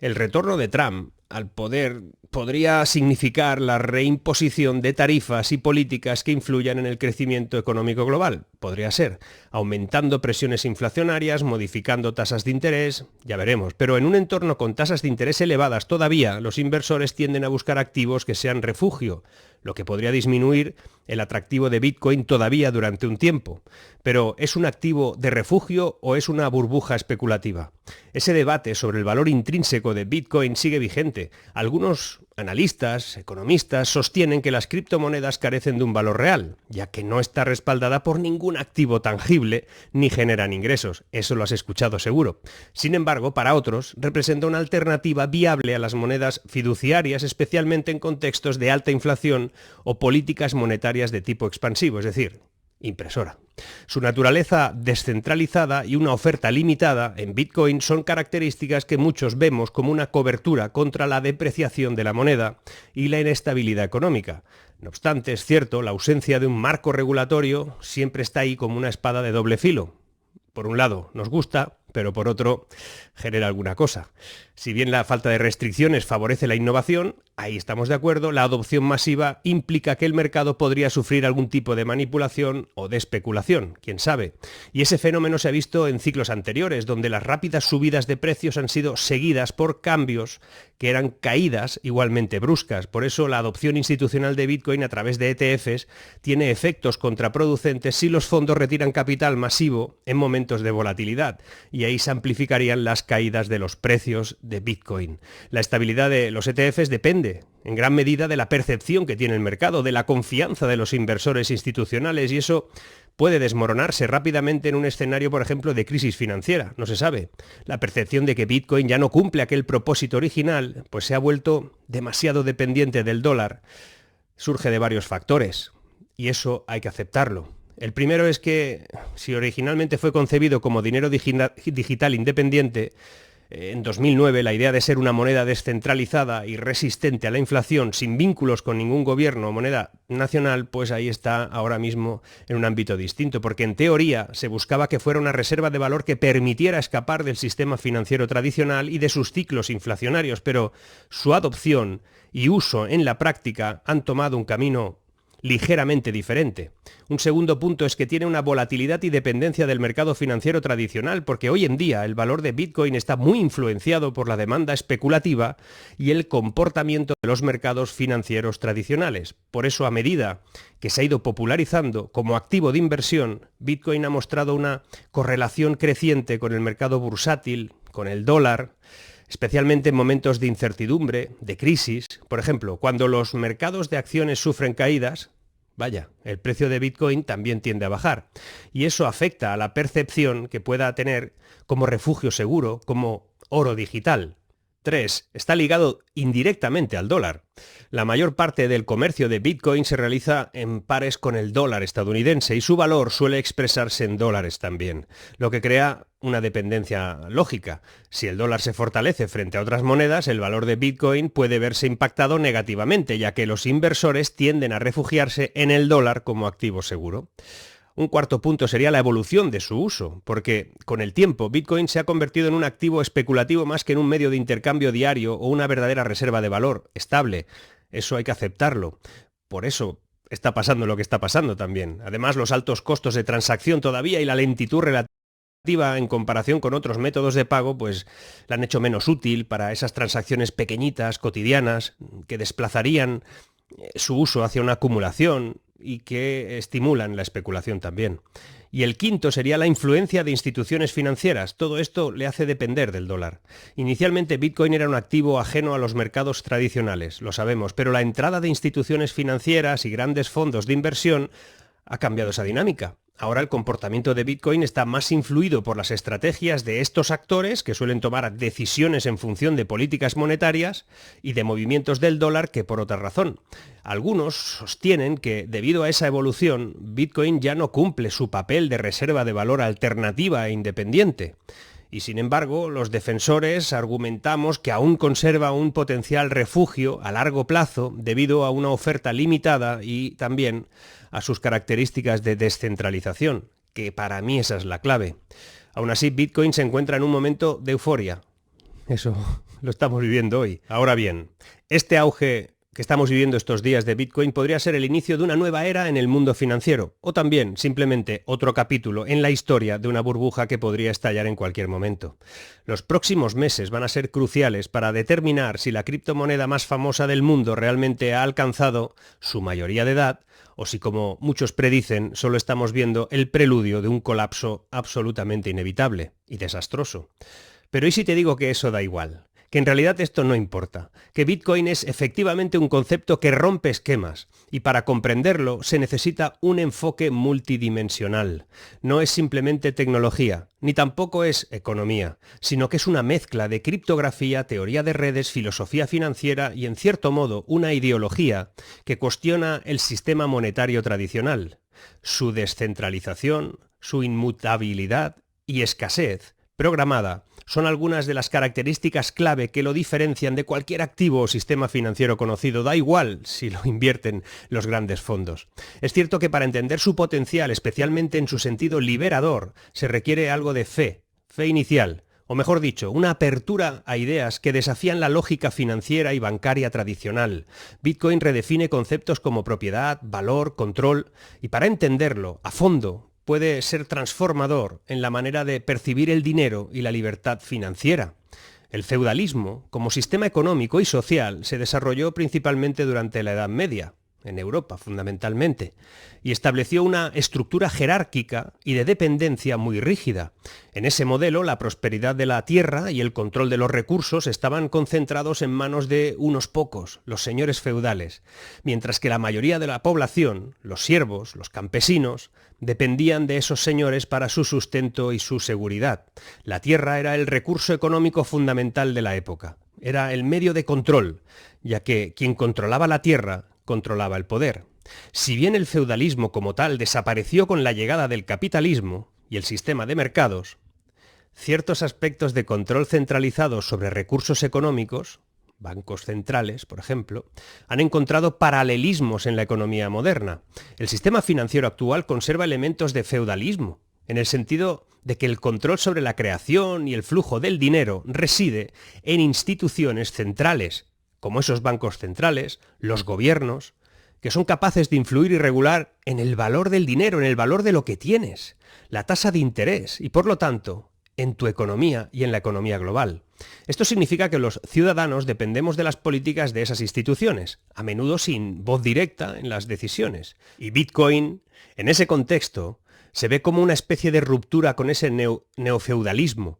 El retorno de Trump al poder podría significar la reimposición de tarifas y políticas que influyan en el crecimiento económico global. Podría ser, aumentando presiones inflacionarias, modificando tasas de interés, ya veremos. Pero en un entorno con tasas de interés elevadas todavía, los inversores tienden a buscar activos que sean refugio, lo que podría disminuir el atractivo de Bitcoin todavía durante un tiempo. Pero ¿es un activo de refugio o es una burbuja especulativa? Ese debate sobre el valor intrínseco de Bitcoin sigue vigente. Algunos analistas, economistas, sostienen que las criptomonedas carecen de un valor real, ya que no está respaldada por ningún activo tangible ni generan ingresos. Eso lo has escuchado seguro. Sin embargo, para otros, representa una alternativa viable a las monedas fiduciarias, especialmente en contextos de alta inflación o políticas monetarias de tipo expansivo, es decir, impresora. Su naturaleza descentralizada y una oferta limitada en Bitcoin son características que muchos vemos como una cobertura contra la depreciación de la moneda y la inestabilidad económica. No obstante, es cierto, la ausencia de un marco regulatorio siempre está ahí como una espada de doble filo. Por un lado, nos gusta, pero por otro, genera alguna cosa. Si bien la falta de restricciones favorece la innovación, ahí estamos de acuerdo, la adopción masiva implica que el mercado podría sufrir algún tipo de manipulación o de especulación, quién sabe. Y ese fenómeno se ha visto en ciclos anteriores, donde las rápidas subidas de precios han sido seguidas por cambios que eran caídas igualmente bruscas. Por eso la adopción institucional de Bitcoin a través de ETFs tiene efectos contraproducentes si los fondos retiran capital masivo en momentos de volatilidad, y ahí se amplificarían las caídas de los precios de Bitcoin. La estabilidad de los ETFs depende en gran medida de la percepción que tiene el mercado, de la confianza de los inversores institucionales, y eso puede desmoronarse rápidamente en un escenario, por ejemplo, de crisis financiera. No se sabe. La percepción de que Bitcoin ya no cumple aquel propósito original, pues se ha vuelto demasiado dependiente del dólar, surge de varios factores, y eso hay que aceptarlo. El primero es que, si originalmente fue concebido como dinero digital independiente, en 2009 la idea de ser una moneda descentralizada y resistente a la inflación, sin vínculos con ningún gobierno o moneda nacional, pues ahí está ahora mismo en un ámbito distinto, porque en teoría se buscaba que fuera una reserva de valor que permitiera escapar del sistema financiero tradicional y de sus ciclos inflacionarios, pero su adopción y uso en la práctica han tomado un camino ligeramente diferente. Un segundo punto es que tiene una volatilidad y dependencia del mercado financiero tradicional, porque hoy en día el valor de Bitcoin está muy influenciado por la demanda especulativa y el comportamiento de los mercados financieros tradicionales. Por eso, a medida que se ha ido popularizando como activo de inversión, Bitcoin ha mostrado una correlación creciente con el mercado bursátil, con el dólar, especialmente en momentos de incertidumbre, de crisis. Por ejemplo, cuando los mercados de acciones sufren caídas, vaya, el precio de Bitcoin también tiende a bajar. Y eso afecta a la percepción que pueda tener como refugio seguro, como oro digital. 3. Está ligado indirectamente al dólar. La mayor parte del comercio de Bitcoin se realiza en pares con el dólar estadounidense y su valor suele expresarse en dólares también, lo que crea una dependencia lógica. Si el dólar se fortalece frente a otras monedas, el valor de Bitcoin puede verse impactado negativamente, ya que los inversores tienden a refugiarse en el dólar como activo seguro. Un cuarto punto sería la evolución de su uso, porque con el tiempo Bitcoin se ha convertido en un activo especulativo más que en un medio de intercambio diario o una verdadera reserva de valor estable. Eso hay que aceptarlo. Por eso está pasando lo que está pasando también. Además, los altos costos de transacción todavía y la lentitud relativa en comparación con otros métodos de pago, pues la han hecho menos útil para esas transacciones pequeñitas, cotidianas, que desplazarían su uso hacia una acumulación y que estimulan la especulación también. Y el quinto sería la influencia de instituciones financieras. Todo esto le hace depender del dólar. Inicialmente Bitcoin era un activo ajeno a los mercados tradicionales, lo sabemos, pero la entrada de instituciones financieras y grandes fondos de inversión ha cambiado esa dinámica. Ahora el comportamiento de Bitcoin está más influido por las estrategias de estos actores que suelen tomar decisiones en función de políticas monetarias y de movimientos del dólar que por otra razón. Algunos sostienen que debido a esa evolución, Bitcoin ya no cumple su papel de reserva de valor alternativa e independiente. Y sin embargo, los defensores argumentamos que aún conserva un potencial refugio a largo plazo debido a una oferta limitada y también a sus características de descentralización, que para mí esa es la clave. Aún así, Bitcoin se encuentra en un momento de euforia. Eso lo estamos viviendo hoy. Ahora bien, este auge que estamos viviendo estos días de Bitcoin podría ser el inicio de una nueva era en el mundo financiero, o también simplemente otro capítulo en la historia de una burbuja que podría estallar en cualquier momento. Los próximos meses van a ser cruciales para determinar si la criptomoneda más famosa del mundo realmente ha alcanzado su mayoría de edad, o si, como muchos predicen, solo estamos viendo el preludio de un colapso absolutamente inevitable y desastroso. Pero ¿y si te digo que eso da igual? Que en realidad esto no importa, que Bitcoin es efectivamente un concepto que rompe esquemas y para comprenderlo se necesita un enfoque multidimensional. No es simplemente tecnología, ni tampoco es economía, sino que es una mezcla de criptografía, teoría de redes, filosofía financiera y en cierto modo una ideología que cuestiona el sistema monetario tradicional, su descentralización, su inmutabilidad y escasez programada son algunas de las características clave que lo diferencian de cualquier activo o sistema financiero conocido, da igual si lo invierten los grandes fondos. Es cierto que para entender su potencial, especialmente en su sentido liberador, se requiere algo de fe inicial, o mejor dicho, una apertura a ideas que desafían la lógica financiera y bancaria tradicional. Bitcoin redefine conceptos como propiedad, valor, control, y para entenderlo a fondo, puede ser transformador en la manera de percibir el dinero y la libertad financiera. El feudalismo, como sistema económico y social, se desarrolló principalmente durante la Edad Media, en Europa fundamentalmente, y estableció una estructura jerárquica y de dependencia muy rígida. En ese modelo, la prosperidad de la tierra y el control de los recursos estaban concentrados en manos de unos pocos, los señores feudales, mientras que la mayoría de la población, los siervos, los campesinos, dependían de esos señores para su sustento y su seguridad. La tierra era el recurso económico fundamental de la época. Era el medio de control, ya que quien controlaba la tierra controlaba el poder. Si bien el feudalismo como tal desapareció con la llegada del capitalismo y el sistema de mercados, ciertos aspectos de control centralizado sobre recursos económicos, bancos centrales, por ejemplo, han encontrado paralelismos en la economía moderna. El sistema financiero actual conserva elementos de feudalismo, en el sentido de que el control sobre la creación y el flujo del dinero reside en instituciones centrales, como esos bancos centrales, los gobiernos, que son capaces de influir y regular en el valor del dinero, en el valor de lo que tienes, la tasa de interés y, por lo tanto, en tu economía y en la economía global. Esto significa que los ciudadanos dependemos de las políticas de esas instituciones, a menudo sin voz directa en las decisiones. Y Bitcoin, en ese contexto, se ve como una especie de ruptura con ese neofeudalismo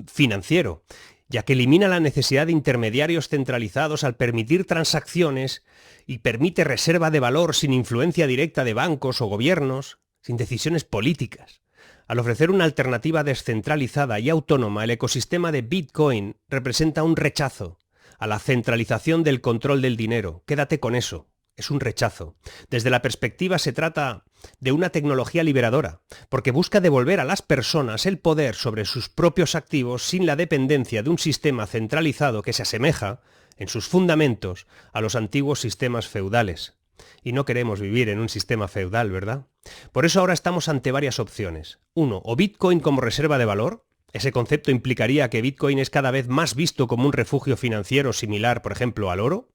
financiero, ya que elimina la necesidad de intermediarios centralizados al permitir transacciones y permite reserva de valor sin influencia directa de bancos o gobiernos, sin decisiones políticas. Al ofrecer una alternativa descentralizada y autónoma, el ecosistema de Bitcoin representa un rechazo a la centralización del control del dinero. Quédate con eso, es un rechazo. Desde la perspectiva se trata de una tecnología liberadora, porque busca devolver a las personas el poder sobre sus propios activos sin la dependencia de un sistema centralizado que se asemeja, en sus fundamentos, a los antiguos sistemas feudales. Y no queremos vivir en un sistema feudal, ¿verdad? Por eso ahora estamos ante varias opciones. 1. O Bitcoin como reserva de valor. Ese concepto implicaría que Bitcoin es cada vez más visto como un refugio financiero similar, por ejemplo, al oro.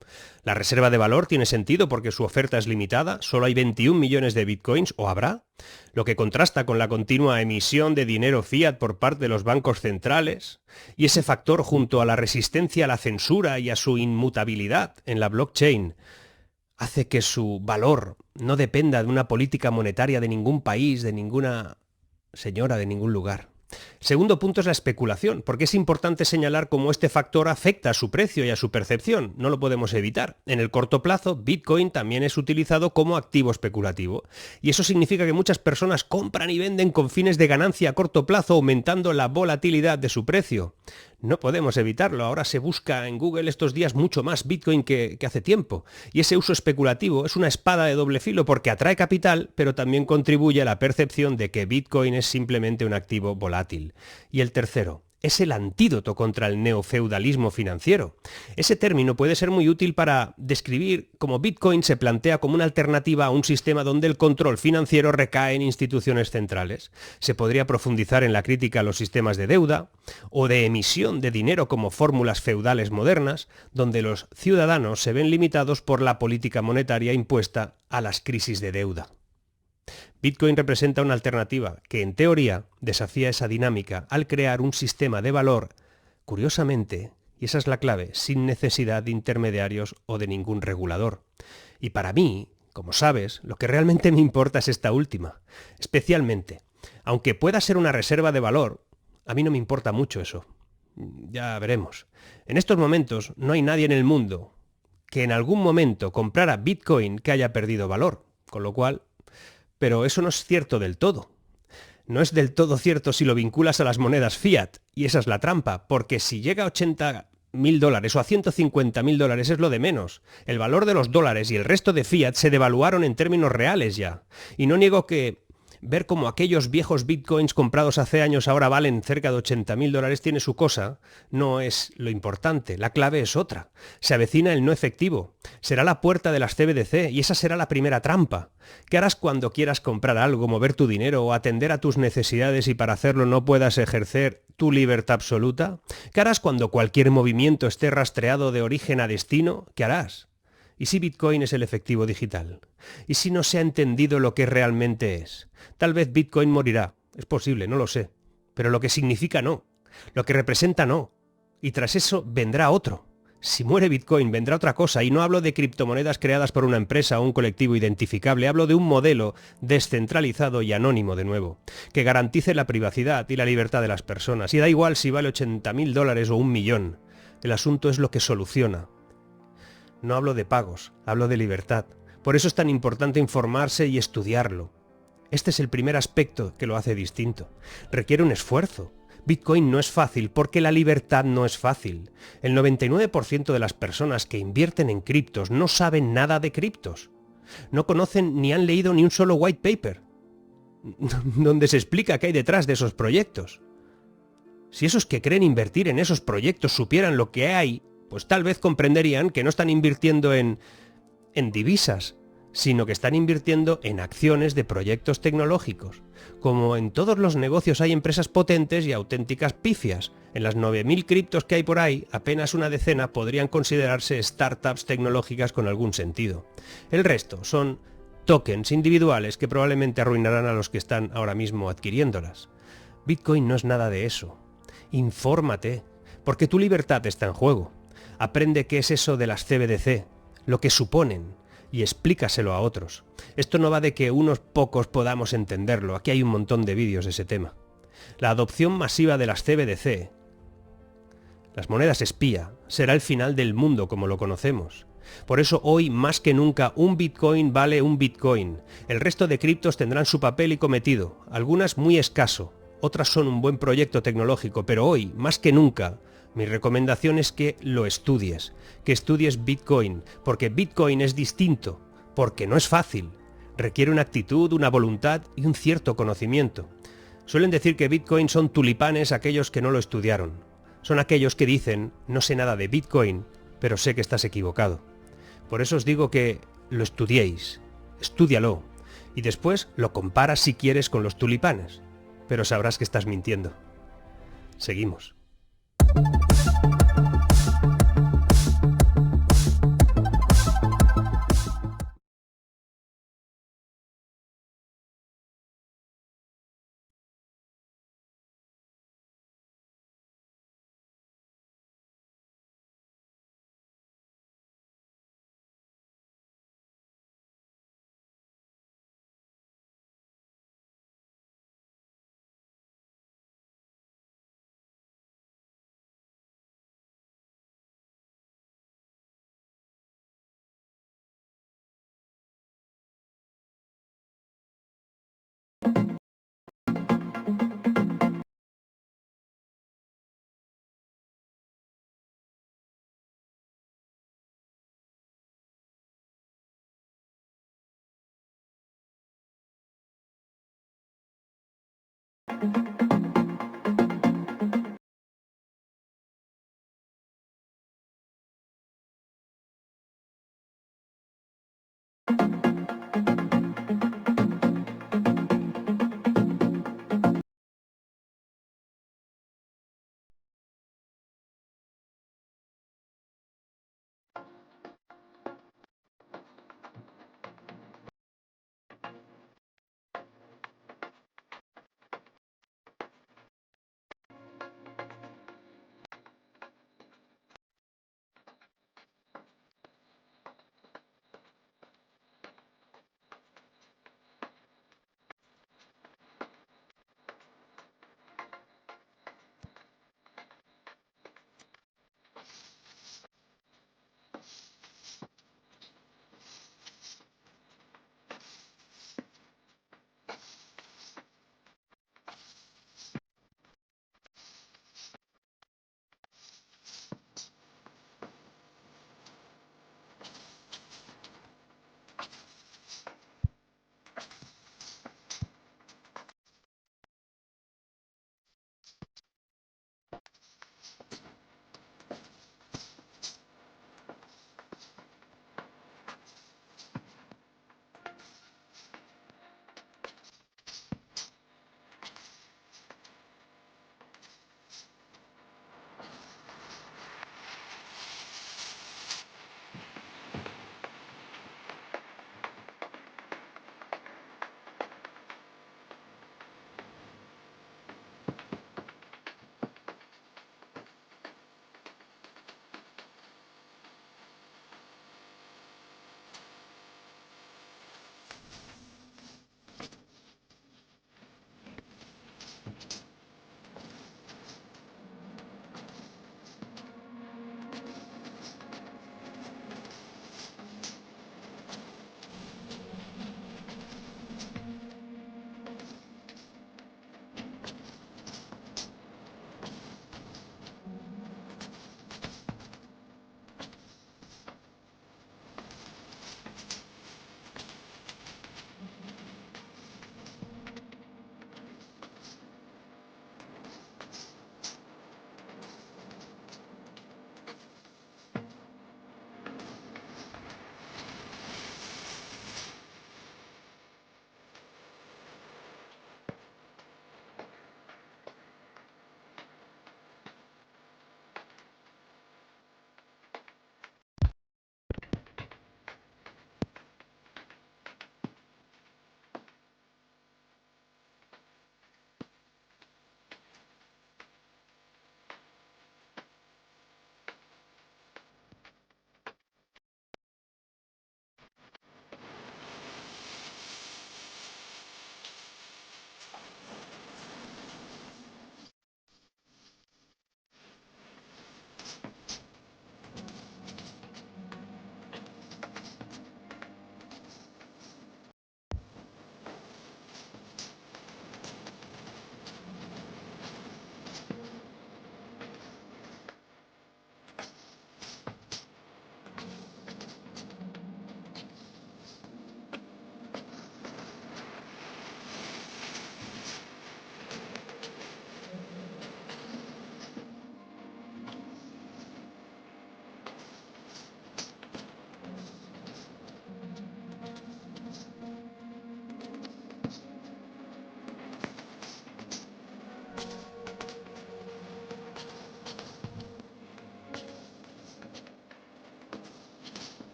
La reserva de valor tiene sentido porque su oferta es limitada, solo hay 21 millones de Bitcoins, o habrá, lo que contrasta con la continua emisión de dinero fiat por parte de los bancos centrales, y ese factor junto a la resistencia a la censura y a su inmutabilidad en la blockchain hace que su valor no dependa de una política monetaria de ningún país, de ninguna señora, de ningún lugar. Segundo punto es la especulación, porque es importante señalar cómo este factor afecta a su precio y a su percepción, no lo podemos evitar. En el corto plazo, Bitcoin también es utilizado como activo especulativo, y eso significa que muchas personas compran y venden con fines de ganancia a corto plazo, aumentando la volatilidad de su precio. No podemos evitarlo, ahora se busca en Google estos días mucho más Bitcoin que hace tiempo, y ese uso especulativo es una espada de doble filo porque atrae capital, pero también contribuye a la percepción de que Bitcoin es simplemente un activo volátil. Y el tercero, es el antídoto contra el neofeudalismo financiero. Ese término puede ser muy útil para describir cómo Bitcoin se plantea como una alternativa a un sistema donde el control financiero recae en instituciones centrales. Se podría profundizar en la crítica a los sistemas de deuda o de emisión de dinero como fórmulas feudales modernas, donde los ciudadanos se ven limitados por la política monetaria impuesta a las crisis de deuda. Bitcoin representa una alternativa que, en teoría, desafía esa dinámica al crear un sistema de valor, curiosamente, y esa es la clave, sin necesidad de intermediarios o de ningún regulador. Y para mí, como sabes, lo que realmente me importa es esta última. Especialmente, aunque pueda ser una reserva de valor, a mí no me importa mucho eso. Ya veremos. En estos momentos no hay nadie en el mundo que en algún momento comprara Bitcoin que haya perdido valor, con lo cual... Pero eso no es cierto del todo. No es del todo cierto si lo vinculas a las monedas fiat, y esa es la trampa, porque si llega a $80.000 o a $150.000 es lo de menos. El valor de los dólares y el resto de fiat se devaluaron en términos reales ya. Y no niego que ver cómo aquellos viejos bitcoins comprados hace años ahora valen cerca de $80.000 tiene su cosa, no es lo importante. La clave es otra. Se avecina el no efectivo. Será la puerta de las CBDC y esa será la primera trampa. ¿Qué harás cuando quieras comprar algo, mover tu dinero o atender a tus necesidades y para hacerlo no puedas ejercer tu libertad absoluta? ¿Qué harás cuando cualquier movimiento esté rastreado de origen a destino? ¿Qué harás? ¿Y si Bitcoin es el efectivo digital? ¿Y si no se ha entendido lo que realmente es? Tal vez Bitcoin morirá. Es posible, no lo sé. Pero lo que significa no. Lo que representa no. Y tras eso vendrá otro. Si muere Bitcoin, vendrá otra cosa. Y no hablo de criptomonedas creadas por una empresa o un colectivo identificable. Hablo de un modelo descentralizado y anónimo de nuevo, que garantice la privacidad y la libertad de las personas. Y da igual si vale $80.000 o 1 millón. El asunto es lo que soluciona. No hablo de pagos, hablo de libertad. Por eso es tan importante informarse y estudiarlo. Este es el primer aspecto que lo hace distinto. Requiere un esfuerzo. Bitcoin no es fácil porque la libertad no es fácil. El 99% de las personas que invierten en criptos no saben nada de criptos. No conocen ni han leído ni un solo white paper donde se explica qué hay detrás de esos proyectos. Si esos que creen invertir en esos proyectos supieran lo que hay, pues tal vez comprenderían que no están invirtiendo en divisas, sino que están invirtiendo en acciones de proyectos tecnológicos. Como en todos los negocios hay empresas potentes y auténticas pifias, en las 9.000 criptos que hay por ahí, apenas una decena podrían considerarse startups tecnológicas con algún sentido. El resto son tokens individuales que probablemente arruinarán a los que están ahora mismo adquiriéndolas. Bitcoin no es nada de eso. Infórmate, porque tu libertad está en juego. Aprende qué es eso de las CBDC, lo que suponen, y explícaselo a otros. Esto no va de que unos pocos podamos entenderlo, aquí hay un montón de vídeos de ese tema. La adopción masiva de las CBDC, las monedas espía, será el final del mundo como lo conocemos. Por eso hoy más que nunca un Bitcoin vale un Bitcoin. El resto de criptos tendrán su papel y cometido, algunas muy escaso, otras son un buen proyecto tecnológico, pero hoy, más que nunca, mi recomendación es que lo estudies, que estudies Bitcoin, porque Bitcoin es distinto, porque no es fácil, requiere una actitud, una voluntad y un cierto conocimiento. Suelen decir que Bitcoin son tulipanes aquellos que no lo estudiaron. Son aquellos que dicen, no sé nada de Bitcoin, pero sé que estás equivocado. Por eso os digo que lo estudiéis, estúdialo, y después lo comparas si quieres con los tulipanes, pero sabrás que estás mintiendo. Seguimos.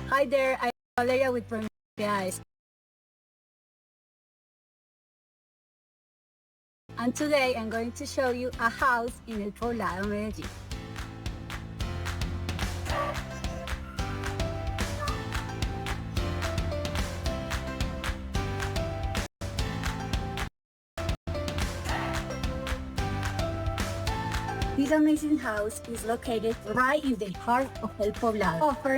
Hi there, I'm Valeria with Propiedades. And today I'm going to show you a house in El Poblado, Medellín. This amazing house is located right in the heart of El Poblado, offering